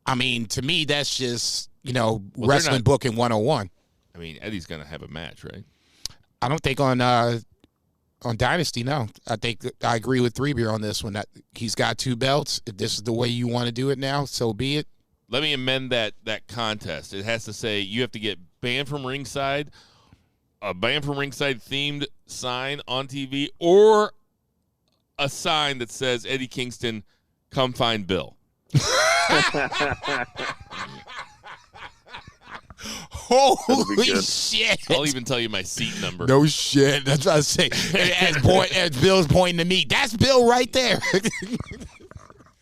I mean, to me, that's just wrestling booking 101. I mean, Eddie's gonna have a match, right? I don't think on Dynasty, no. I think I agree with 3Beer on this one. That he's got 2 belts. If this is the way you want to do it now, so be it. Let me amend that contest. It has to say you have to get banned from ringside, a banned from ringside themed sign on TV, or a sign that says Eddie Kingston, come find Bill. Holy shit. I'll even tell you my seat number. No shit. That's what I say. As Bill's pointing to me, that's Bill right there.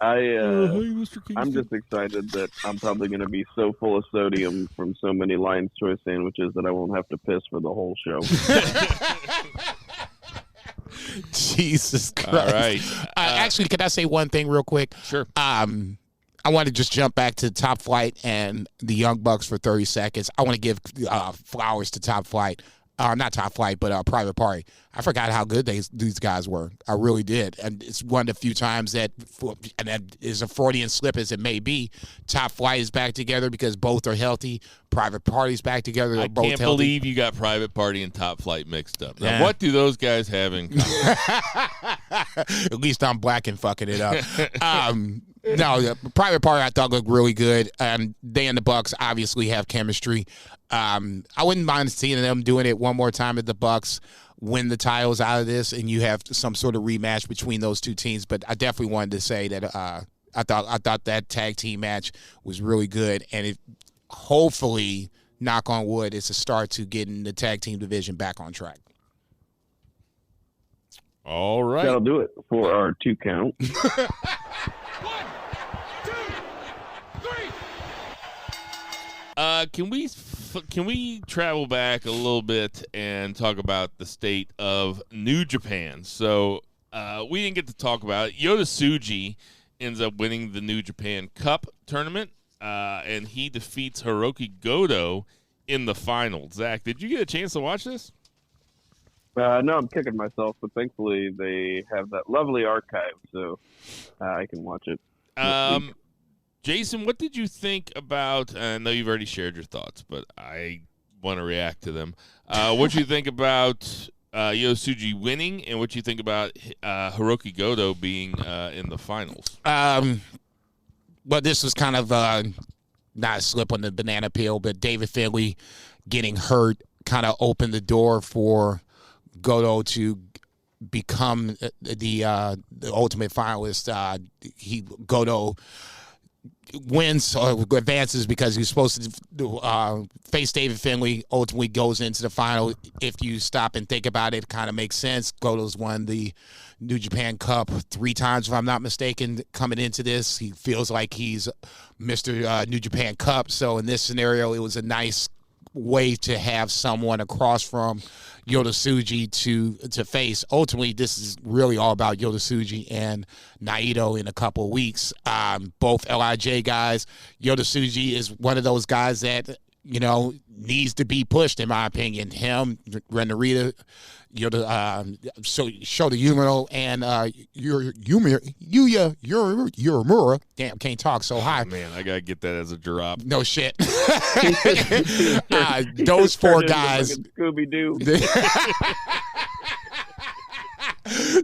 I'm just excited that I'm probably going to be so full of sodium from so many Lion's Choice sandwiches that I won't have to piss for the whole show. Jesus Christ. All right. Actually, can I say one thing real quick? Sure. I want to just jump back to Top Flight and the Young Bucks for 30 seconds. I want to give flowers to Top Flight. Not Top Flight, but Private Party. I forgot how good these guys were. I really did. And it's one of the few times that, and that is a Freudian slip as it may be, Top Flight is back together because both are healthy. Private Party's back together. They're both can't healthy. believe you got Private Party and Top Flight mixed up. Now, Yeah. what do those guys have in common? At least I'm black and fucking it up. No, the Private Party I thought looked really good. They and the Bucks obviously have chemistry. I wouldn't mind seeing them doing it one more time at the Bucks, win the titles out of this, and you have some sort of rematch between those two teams. But I definitely wanted to say that I thought that tag team match was really good, and it hopefully, knock on wood, it's a start to getting the tag team division back on track. All right. That'll do it for our 2 count. 1, 2, 3. Can we travel back a little bit and talk about the state of New Japan? So we didn't get to talk about it. Yota Tsuji ends up winning the New Japan Cup tournament, and he defeats Hiroki Goto in the final. Zach, did you get a chance to watch this? No, I'm kicking myself, but thankfully they have that lovely archive, so I can watch it. Jason, what did you think about, and I know you've already shared your thoughts, but I want to react to them. What do you think about Yota Tsuji winning, and what do you think about Hiroki Goto being in the finals? Well, this was kind of not a slip on the banana peel, but David Finlay getting hurt kind of opened the door for Goto to become the ultimate finalist. Goto wins or advances because he was supposed to face David Finlay, ultimately goes into the final. If you stop and think about it, it kind of makes sense. Goto's won the New Japan Cup 3 times, if I'm not mistaken, coming into this. He feels like he's Mr. New Japan Cup. So in this scenario, it was a nice way to have someone across from Yota Tsuji to face. Ultimately, this is really all about Yota Tsuji and Naito in a couple of weeks. Both LIJ guys. Yota Tsuji is one of those guys that, needs to be pushed, in my opinion. Him, Ren Narita, Shota Umino, and Yuya Uemura. Damn, can't talk so high. Man, I gotta get that as a drop. No shit. Those 4 guys. Scooby-Doo.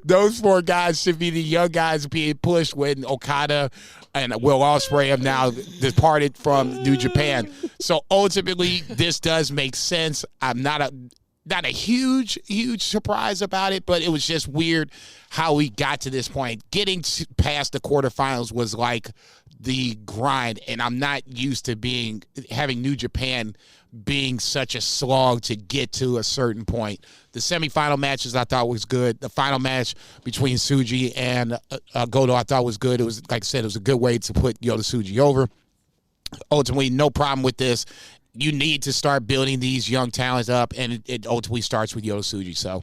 Those 4 guys should be the young guys being pushed when Okada and Will Ospreay have now departed from New Japan. So ultimately, this does make sense. I'm not a huge surprise about it, but it was just weird how we got to this point. Getting past the quarterfinals was like the grind, and I'm not used to having New Japan being such a slog to get to a certain point. The semifinal matches I thought was good. The final match between Tsuji and Goto I thought was good. It was, like I said, it was a good way to put Yota Tsuji over. Ultimately, no problem with this. You need to start building these young talents up, and it ultimately starts with Yota Tsuji. So,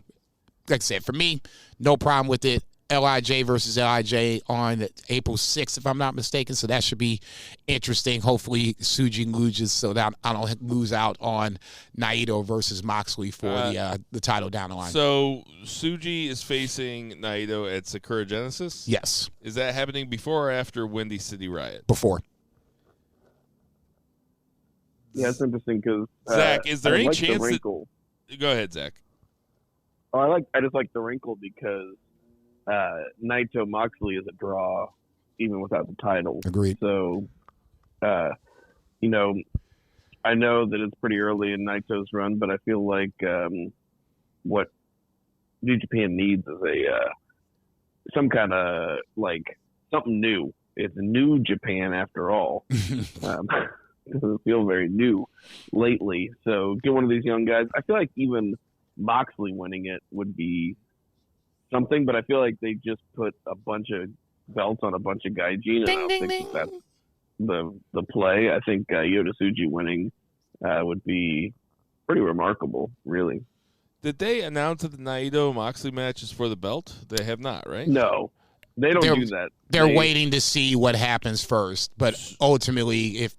like I said, for me, no problem with it. LIJ versus LIJ on April 6th, if I'm not mistaken. So that should be interesting. Hopefully, Tsuji loses so that I don't lose out on Naito versus Moxley for the title down the line. So Tsuji is facing Naito at Sakura Genesis? Yes. Is that happening before or after Windy City Riot? Before. Yeah, it's interesting because Zach, is there any chance the wrinkle. Go ahead, Zach. I just like the wrinkle because Naito Moxley is a draw even without the title. Agreed. So, I know that it's pretty early in Naito's run, but I feel like what New Japan needs is some kind of something new. It's New Japan after all. Doesn't feel very new lately. So get one of these young guys. I feel like even Moxley winning it would be something, but I feel like they just put a bunch of belts on a bunch of gaijin. I don't think that's the play. I think Yota Tsuji winning would be pretty remarkable, really. Did they announce that the Naito Moxley match is for the belt? They have not, right? No, they don't do that. They're waiting to see what happens first, but ultimately,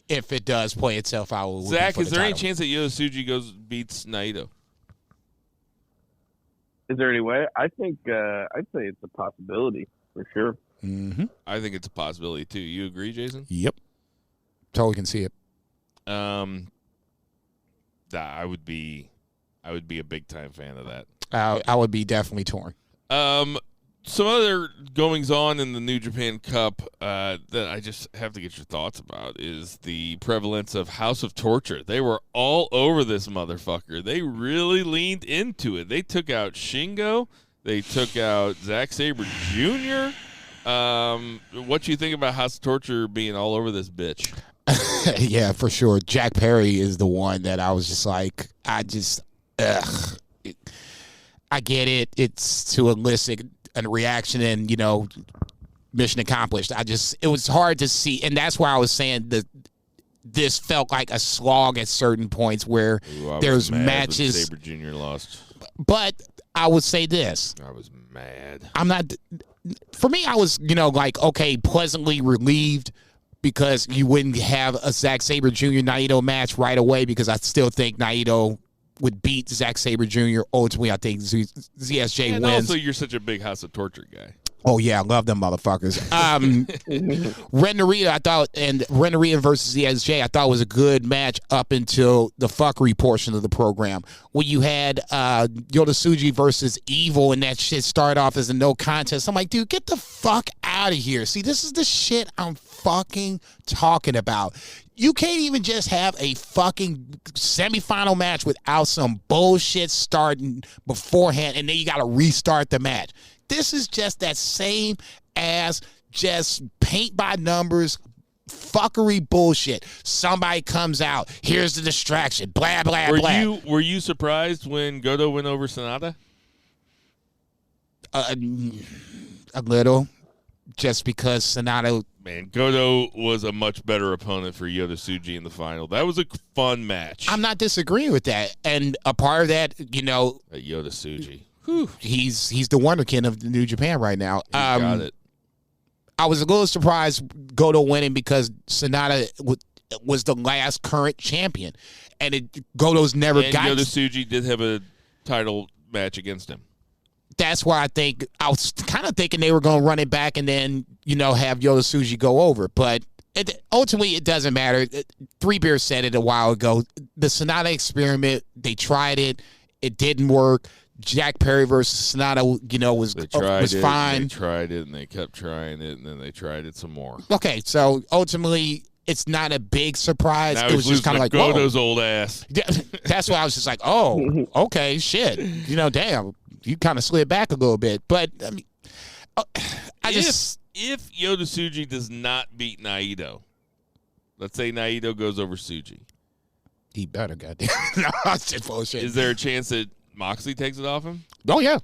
if it does play itself out, Zach, is there any chance that Yota Tsuji beats Naito? Is there any way? I think I'd say it's a possibility for sure. Mm-hmm. I think it's a possibility too. You agree, Jason? Yep. Totally can see it. I would be a big time fan of that. I would be definitely torn. Some other goings on in the New Japan Cup that I just have to get your thoughts about is the prevalence of House of Torture. They were all over this motherfucker. They really leaned into it. They took out Shingo. They took out Zack Sabre Jr. What you think about House of Torture being all over this bitch? Yeah, for sure. Jack Perry is the one that I was just like, I get it. It's to elicit a reaction and, mission accomplished. It was hard to see. And that's why I was saying that this felt like a slog at certain points where there's matches. Sabre Jr. lost. But I would say this. I was mad. For me, I was, okay, pleasantly relieved because you wouldn't have a Zack Sabre Jr. Naito match right away because I still think Naito would beat Zack Sabre Jr. Ultimately, I think ZSJ wins. And also, you're such a big House of Torture guy. Oh, yeah, I love them motherfuckers. Ren Narita versus ZSJ, I thought was a good match up until the fuckery portion of the program. When you had Yota Tsuji versus Evil and that shit started off as a no contest, I'm like, dude, get the fuck out of here. See, this is the shit I'm fucking talking about. You can't even just have a fucking semifinal match without some bullshit starting beforehand, and then you got to restart the match. This is just that same as just paint by numbers, fuckery bullshit. Somebody comes out, here's the distraction, blah, blah, blah. Were you surprised when Goto went over Sonata? A little, just because Sonata... Man, Goto was a much better opponent for Yota Tsuji in the final. That was a fun match. I'm not disagreeing with that. And a part of that, Yota Tsuji. He's the wonderkin of New Japan right now. Got it. I was a little surprised Goto winning because Sonata was the last current champion, and Goto's never got. Yota Tsuji did have a title match against him. That's why I was kind of thinking they were going to run it back and then have Yota Tsuji go over, but ultimately it doesn't matter. Three Beer said it a while ago. The Sonata experiment, they tried it, it didn't work. Jack Perry versus Sonata, was fine. They tried it, and they kept trying it, and then they tried it some more. Okay, so ultimately, it's not a big surprise. Now it was just kind of like, Goto's old ass. That's why I was just like, oh, okay, shit. Damn, you kind of slid back a little bit. But, I mean, If Yota Tsuji does not beat Naito, let's say Naito goes over Tsuji. He better, goddamn. No, that's just bullshit. Is there a chance that Moxley takes it off him? Oh, yeah.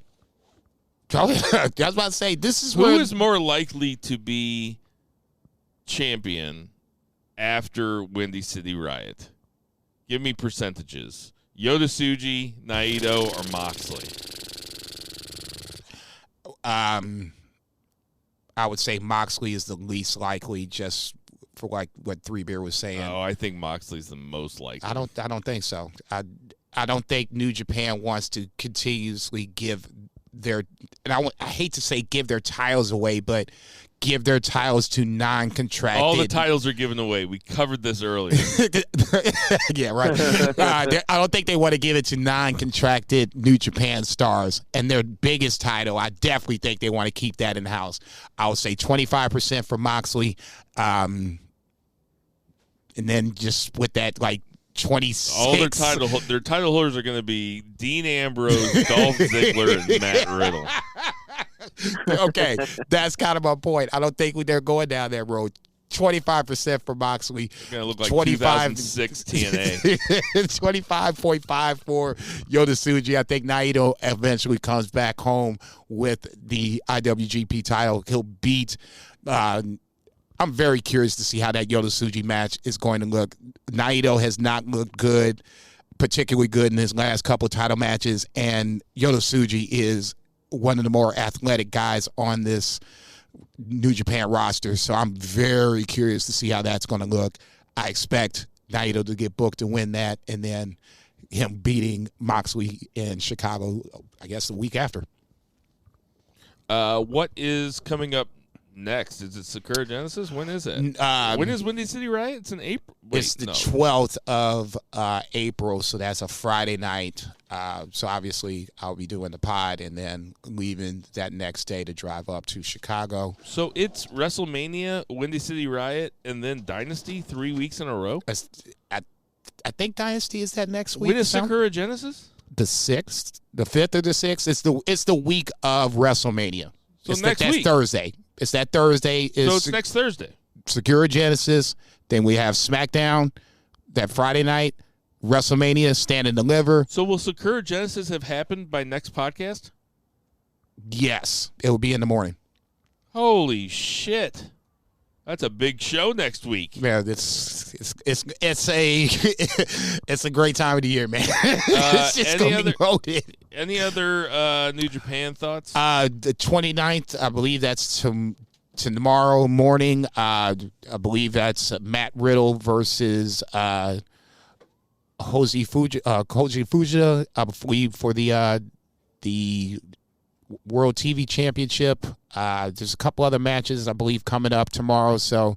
I was about to say, this is who is more likely to be champion after Windy City Riot? Give me percentages. Yota Tsuji, Naito, or Moxley? I would say Moxley is the least likely, just for like what Three Beer was saying. Oh, I think Moxley's the most likely. I don't think so. I don't think New Japan wants to continuously give their, and I hate to say give their titles away, but give their titles to non-contracted. All the titles are given away. We covered this earlier. Yeah, right. I don't think they want to give it to non-contracted New Japan stars. And their biggest title, I definitely think they want to keep that in-house. I would say 25% for Moxley. And then just with that, like, 26. All their title holders are going to be Dean Ambrose, Dolph Ziggler, and Matt Riddle. Okay, that's kind of my point. I don't think they're going down that road. 25% for Moxley. It's going to look like 2006 TNA. 25.5 for Yota Tsuji. I think Naito eventually comes back home with the IWGP title. He'll beat I'm very curious to see how that Yota Tsuji match is going to look. Naito has not looked good, particularly good in his last couple title matches, and Yota Tsuji is one of the more athletic guys on this New Japan roster. So I'm very curious to see how that's going to look. I expect Naito to get booked to win that, and then him beating Moxley in Chicago, I guess, the week after. What is coming up next? Is it Sakura Genesis? When is it? When is Windy City Riot? It's in April. Wait, it's the 12th of April, so that's a Friday night. So obviously I'll be doing the pod and then leaving that next day to drive up to Chicago. So it's WrestleMania, Windy City Riot, and then Dynasty 3 weeks in a row? I think Dynasty is that next week. When is Sakura Genesis? The 6th, the 5th or the 6th. It's the week of WrestleMania. So it's next week. That's Thursday. It's that Thursday. So it's next Thursday. Sakura Genesis. Then we have SmackDown that Friday night. WrestleMania, Stand and Deliver. So will Sakura Genesis have happened by next podcast? Yes. It will be in the morning. Holy shit. That's a big show next week. Yeah, it's a it's a great time of the year, man. It's just gonna be loaded. Any other New Japan thoughts? The 29th, I believe that's tomorrow morning. I believe that's Matt Riddle versus Koji Fujita, I believe, for the World TV Championship. There's a couple other matches, I believe, coming up tomorrow. So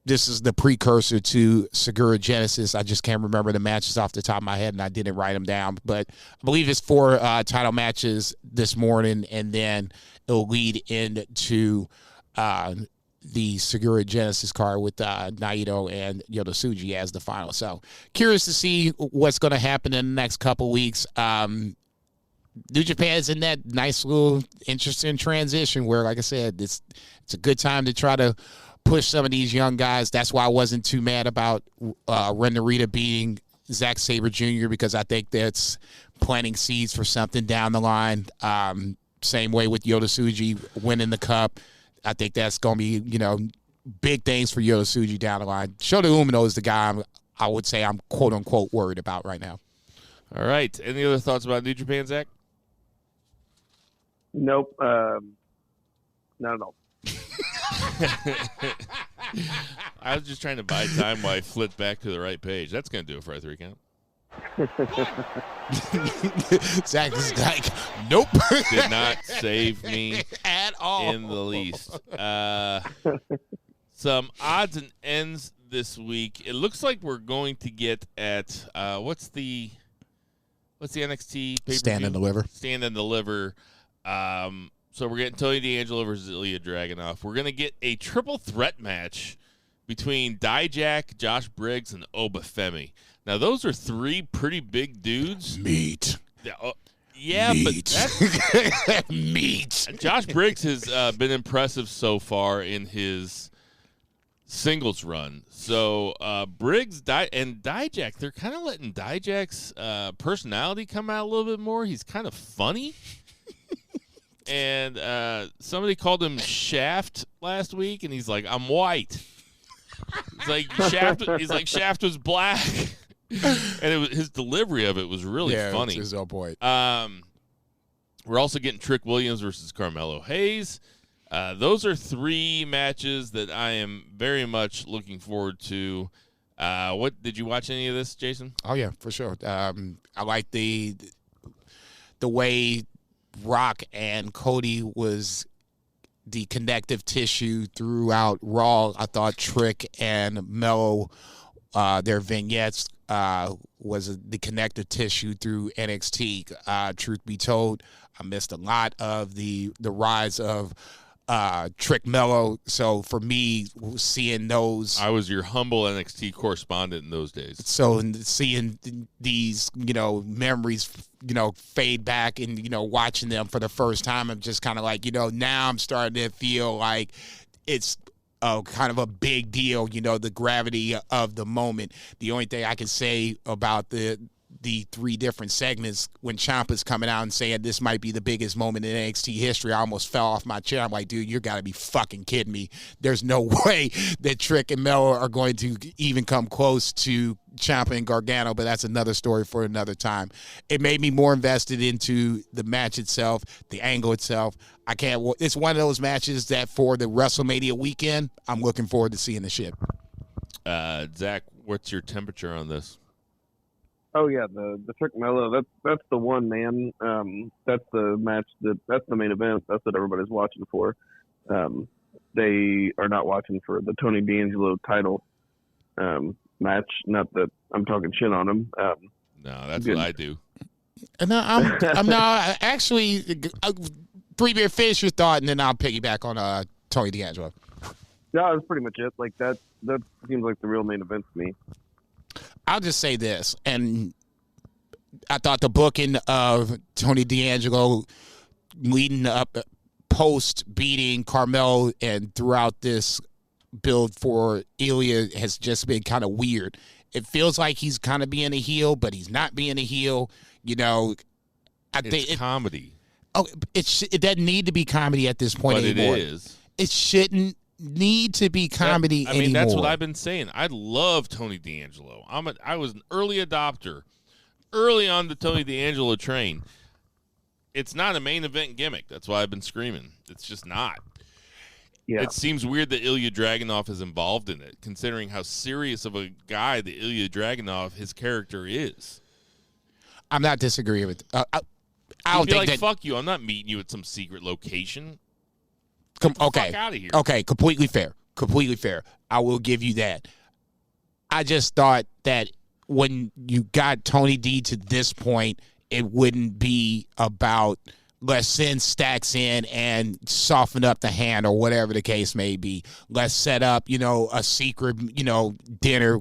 this is the precursor to Sakura Genesis. I just can't remember the matches off the top of my head, and I didn't write them down. But I believe it's 4 title matches this morning, and then it'll lead into the Sakura Genesis card with Naito and Yota Tsuji as the final. So curious to see what's going to happen in the next couple weeks. New Japan's in that nice little interesting transition where, like I said, it's a good time to try to push some of these young guys. That's why I wasn't too mad about Ren Narita beating Zack Sabre Jr. because I think that's planting seeds for something down the line. Same way with Yota Tsuji winning the cup. I think that's going to be, big things for Yota Tsuji down the line. Shota Umino is the guy I would say I'm quote-unquote worried about right now. All right. Any other thoughts about New Japan, Zach? Nope. Not at all. I was just trying to buy time while I flipped back to the right page. That's going to do it for our 3 count. Zach is like, nope. Did not save me at all in the least. Some odds and ends this week. It looks like we're going to get at what's the NXT pay-per-view? Stand and Deliver. Stand and Deliver. So we're getting Tony D'Angelo versus Ilya Dragunov. We're going to get a triple threat match between Dijak, Josh Briggs, and Obafemi. Now, those are 3 pretty big dudes. Meat. Yeah, Meat. But that's... Meat. Josh Briggs has been impressive so far in his singles run. So Briggs and Dijak, they're kind of letting Dijak's personality come out a little bit more. He's kind of funny. And somebody called him Shaft last week, and he's like, "I'm white." He's like Shaft was black, and his delivery of it was really funny. Yeah, it's on point. We're also getting Trick Williams versus Carmelo Hayes. Those are 3 matches that I am very much looking forward to. What did you watch any of this, Jason? Oh yeah, for sure. I like the way Rock and Cody was the connective tissue throughout Raw. I thought Trick and Mello, their vignettes was the connective tissue through NXT. Truth be told, I missed a lot of the rise of Trick Mello. So for me, seeing those, I was your humble NXT correspondent in those days. So seeing these, memories, fade back and, watching them for the first time, I'm just kind of like, now I'm starting to feel like it's kind of a big deal, the gravity of the moment. The only thing I can say about the three different segments, when Ciampa's coming out and saying this might be the biggest moment in NXT history, I almost fell off my chair. I'm like, dude, you got to be fucking kidding me. There's no way that Trick and Melo are going to even come close to Ciampa and Gargano, but that's another story for another time. It made me more invested into the match itself, the angle itself. It's one of those matches that for the WrestleMania weekend, I'm looking forward to seeing the shit. Zach, what's your temperature on this? Oh yeah, the Trick Mello, that's the one, man. That's the match that's the main event. That's what everybody's watching for. They are not watching for the Tony D'Angelo title match. Not that I'm talking shit on him. No, that's what I do. No, I'm not actually. Three Beer, finish your thought, and then I'll piggyback on Tony D'Angelo. Yeah, that's pretty much it. Like that seems like the real main event to me. I'll just say this, and I thought the booking of Tony D'Angelo leading up post beating Carmelo and throughout this build for Ilya has just been kind of weird. It feels like he's kind of being a heel, but he's not being a heel. I think it's comedy. Oh, it doesn't need to be comedy at this point anymore. But it is. It shouldn't need to be comedy anymore. That's what I've been saying. I love Tony D'Angelo. I was an early adopter, early on the Tony D'Angelo train. It's not a main event gimmick. That's why I've been screaming. It's just not. Yeah. It seems weird that Ilya Dragunov is involved in it, considering how serious of a guy the Ilya Dragunov, his character is. I'm not disagreeing with. I don't think that. Fuck you. I'm not meeting you at some secret location. Okay. Fuck out of here. Okay, completely fair. Completely fair. I will give you that. I just thought that when you got Tony D to this point, it wouldn't be about let's send Stacks in and soften up the hand or whatever the case may be. Let's set up, a secret, dinner,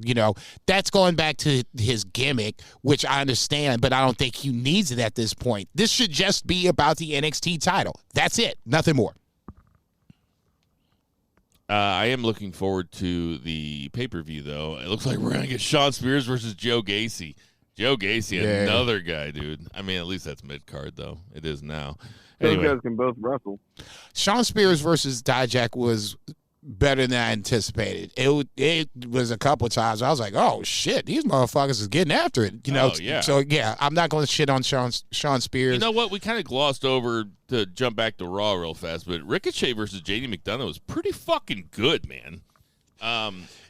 That's going back to his gimmick, which I understand, but I don't think he needs it at this point. This should just be about the NXT title. That's it. Nothing more. I am looking forward to the pay-per-view, though. It looks like we're going to get Shawn Spears versus Joe Gacy. Joe Gacy, another guy, dude. I mean, at least that's mid-card, though. It is now. Those guys can both wrestle. Shawn Spears versus Dijak was better than I anticipated. It was a couple of times I was like, oh, shit, these motherfuckers is getting after it. Yeah. So, yeah, I'm not going to shit on Shawn Spears. You know what? We kind of glossed over to jump back to Raw real fast, but Ricochet versus JD McDonough was pretty fucking good, man.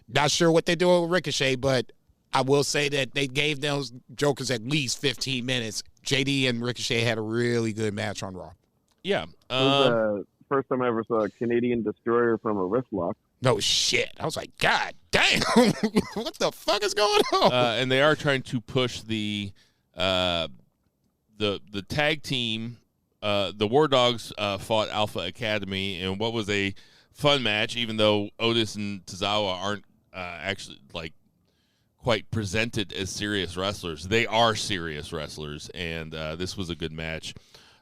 Not sure what they're doing with Ricochet, but I will say that they gave those jokers at least 15 minutes. JD and Ricochet had a really good match on Raw. Yeah. It was first time I ever saw a Canadian Destroyer from a wrist lock. No shit. I was like, God damn, what the fuck is going on? And they are trying to push the tag team. The War Dogs fought Alpha Academy in what was a fun match, even though Otis and Tozawa aren't actually quite presented as serious wrestlers. They are serious wrestlers, and this was a good match.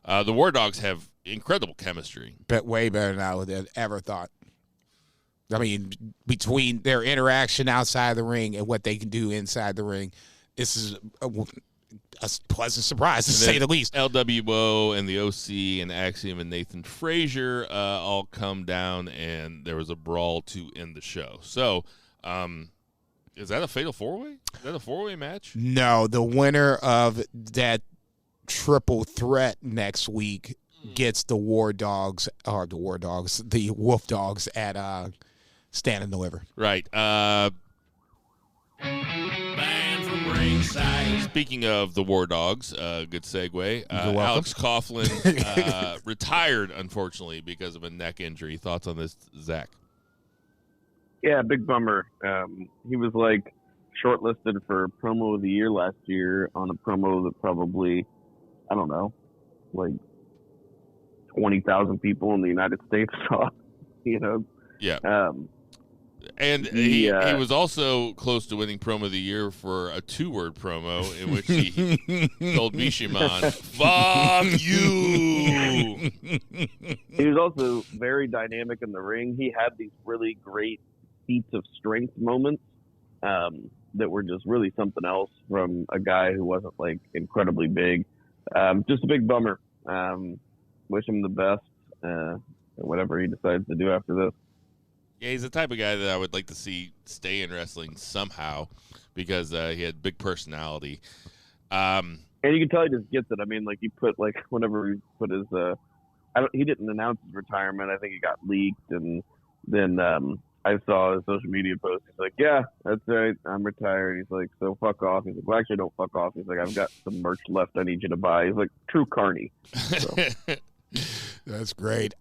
The War Dogs have incredible chemistry. But way better than I would have ever thought. I mean, between their interaction outside the ring and what they can do inside the ring, this is a pleasant surprise, to say the least. LWO and the OC and Axiom and Nathan Frazier all come down, and there was a brawl to end the show. So, is that a fatal four-way? Is that a four-way match? No, the winner of that triple threat next week gets the Wolf Dogs at Stand and Deliver. Right. Man from Ringside. Speaking of the War Dogs, good segue. Alex Coughlin retired, unfortunately, because of a neck injury. Thoughts on this, Zach? Yeah, big bummer. He was shortlisted for promo of the year last year on a promo that probably, I don't know, 20,000 people in the United States saw, Yeah. And he was also close to winning Promo of the Year for a 2-word promo in which he told Bishamon, "Fuck you." He was also very dynamic in the ring. He had these really great feats of strength moments that were just really something else from a guy who wasn't like incredibly big. Just a big bummer. Wish him the best, whatever he decides to do after this. Yeah, he's the type of guy that I would like to see stay in wrestling somehow because he had big personality. And you can tell he just gets it. I mean, like he put like whenever he put his, he didn't announce his retirement. I think it got leaked, and then I saw his social media post. He's like, "Yeah, that's right, I'm retired." He's like, "So fuck off." He's like, "Well, actually, don't fuck off." He's like, "I've got some merch left. I need you to buy." He's like, true carny. So. That's great.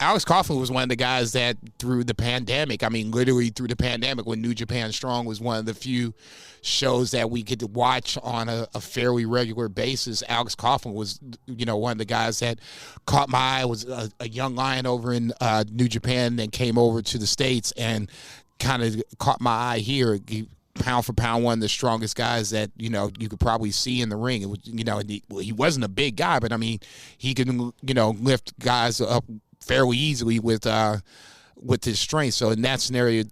Alex Coughlin was one of the guys that through the pandemic, I mean, literally through the pandemic, when New Japan Strong was one of the few shows that we could watch on a fairly regular basis. Alex Coughlin was, one of the guys that caught my eye. Was a young lion over in New Japan, then came over to the States and kind of caught my eye here. He, pound for pound, one of the strongest guys that, you could probably see in the ring. It was, he wasn't a big guy, but I mean, he could, lift guys up fairly easily with his strength. So in that scenario,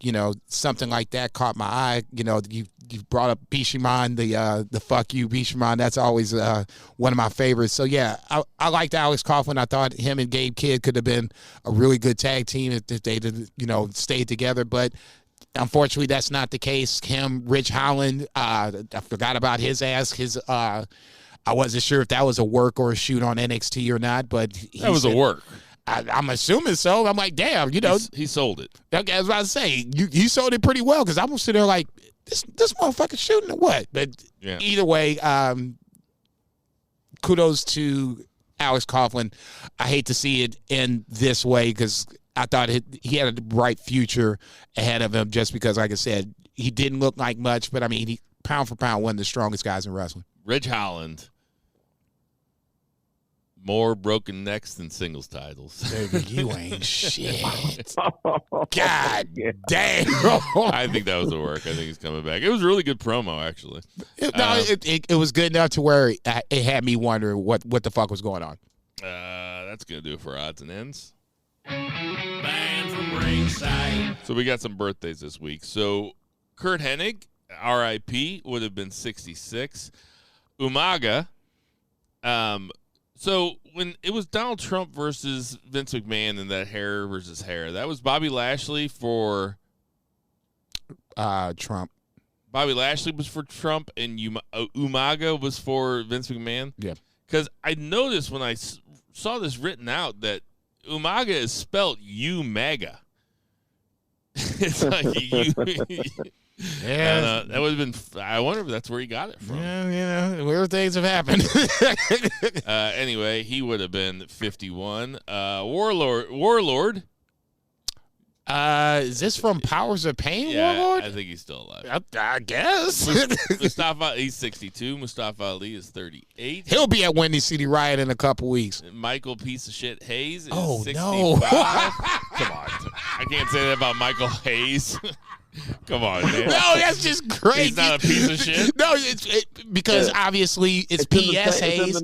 something like that caught my eye. You brought up Bishamon, the fuck you Bishamon. That's always one of my favorites. So yeah, I liked Alex Coughlin. I thought him and Gabe Kidd could have been a really good tag team if they stayed together. But unfortunately, that's not the case. Him, Rich Holland, I forgot about his ass. I wasn't sure if that was a work or a shoot on NXT or not, but that was a work. I'm assuming so. I'm like, damn, he sold it. Okay, I was about to say, you sold it pretty well, because I'm sitting there like, this motherfucker shooting or what? But yeah. Either way, kudos to Alex Coughlin. I hate to see it end this way, because I thought he had a bright future ahead of him, just because, like I said, he didn't look like much, but I mean, he pound for pound one of the strongest guys in wrestling. Ridge Holland. More broken necks than singles titles. Baby, you ain't shit. God damn. I think that was a work. I think he's coming back. It was a really good promo, actually. It was good enough to where it had me wondering what the fuck was going on. That's going to do it for odds and ends. Man from Ringside. So we got some birthdays this week. So Kurt Hennig, R.I.P., would have been 66. Umaga, so when it was Donald Trump versus Vince McMahon and that hair versus hair, that was Bobby Lashley for Trump. Bobby Lashley was for Trump, and Umaga was for Vince McMahon? Yeah. Because I noticed when I saw this written out that Umaga is spelled U-MAGA. It's like yeah, that would have been. I wonder if that's where he got it from. Yeah, weird things have happened. Anyway, he would have been 51. Warlord. Is this from Powers of Pain? Yeah, Warlord? I think he's still alive. I guess. Mustafa, he's 62. Mustafa Ali is 38. He'll be at Windy City Riot in a couple weeks. Michael piece of shit Hayes is 65. No. Come on, I can't say that about Michael Hayes. Come on, man. No, that's just crazy. He's not a piece of shit. No, because obviously it's P.S. Hayes.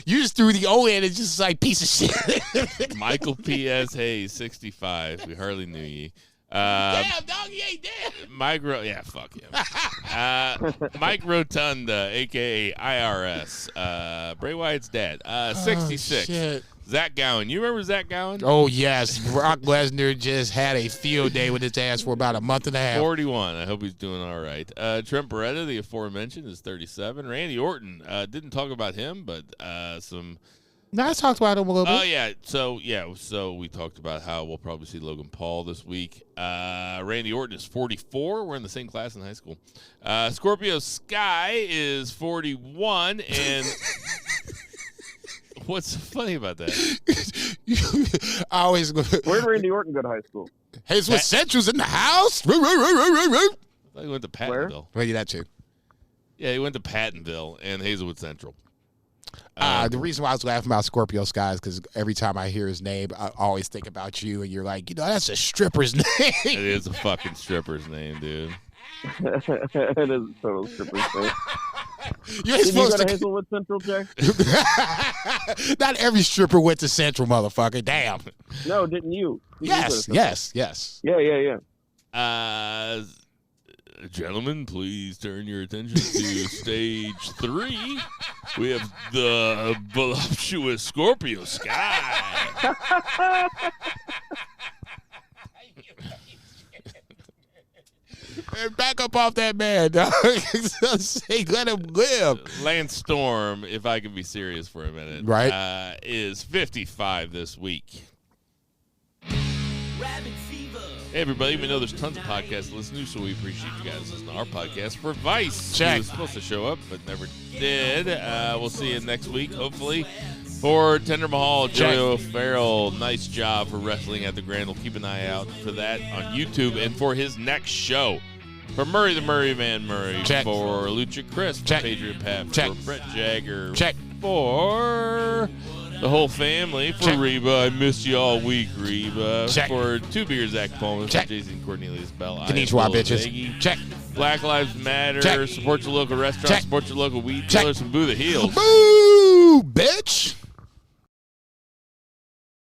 You just threw the O in. It's just like piece of shit. Michael P.S. Hayes, 65. We hardly knew ye. Damn, dog, he ain't dead. Fuck him. Mike Rotunda, a.k.a. IRS. Bray Wyatt's dad. 66. Shit. Zach Gowen. You remember Zach Gowen? Oh, yes. Brock Lesnar just had a field day with his ass for about a month and a half. 41. I hope he's doing all right. Trent Beretta, the aforementioned, is 37. Randy Orton. Didn't talk about him, but some... No, I talked about him a little bit. Oh, yeah. So we talked about how we'll probably see Logan Paul this week. Randy Orton is 44. We're in the same class in high school. Scorpio Sky is 41. And what's funny about that? I always go. Where did Randy Orton go to high school? Hazelwood Central's in the house. I thought he went to Pattonville. Where? Well, that too. Yeah, he went to Pattonville and Hazelwood Central. The reason why I was laughing about Scorpio Sky is because every time I hear his name, I always think about you, and you're like, that's a stripper's name. It is a fucking stripper's name, dude. It is a total stripper's name. You're Did you go supposed to to. Hazelwood Central, Jay? Not every stripper went to Central, motherfucker. Damn. No, didn't you? Did you go to Yes. Central? Yeah. Gentlemen, please turn your attention to stage 3. We have the voluptuous Scorpio Sky. And back up off that man, dog. Say, let him live. Lance Storm, if I can be serious for a minute, Right. Is 55 this week. Hey, everybody. We know there's tons of podcasts to listen to, so we appreciate you guys listening to our podcast. For Vice, Check. who was supposed to show up but never did. We'll see you next week, hopefully. For Tender Mahal, Joey O'Farrell, nice job for Wrestling at the Grand. We'll keep an eye out for that on YouTube. And for his next show, for Murray the Murray Man Murray, Check. for Lucha Chris, for Check. Patriot Pat, Check. for Brett Jagger, Check. for the whole family, for Check. Reba. I missed you all week, Reba. Check. For Two Beers, Zach Pullman, Check. for Jason Cornelius Bell. Konnichiwa, bitches. Zaggy. Check. Black Lives Matter. Check. Support your local restaurants. Check. Support your local weed Check. dealers and boo the heels. Boo!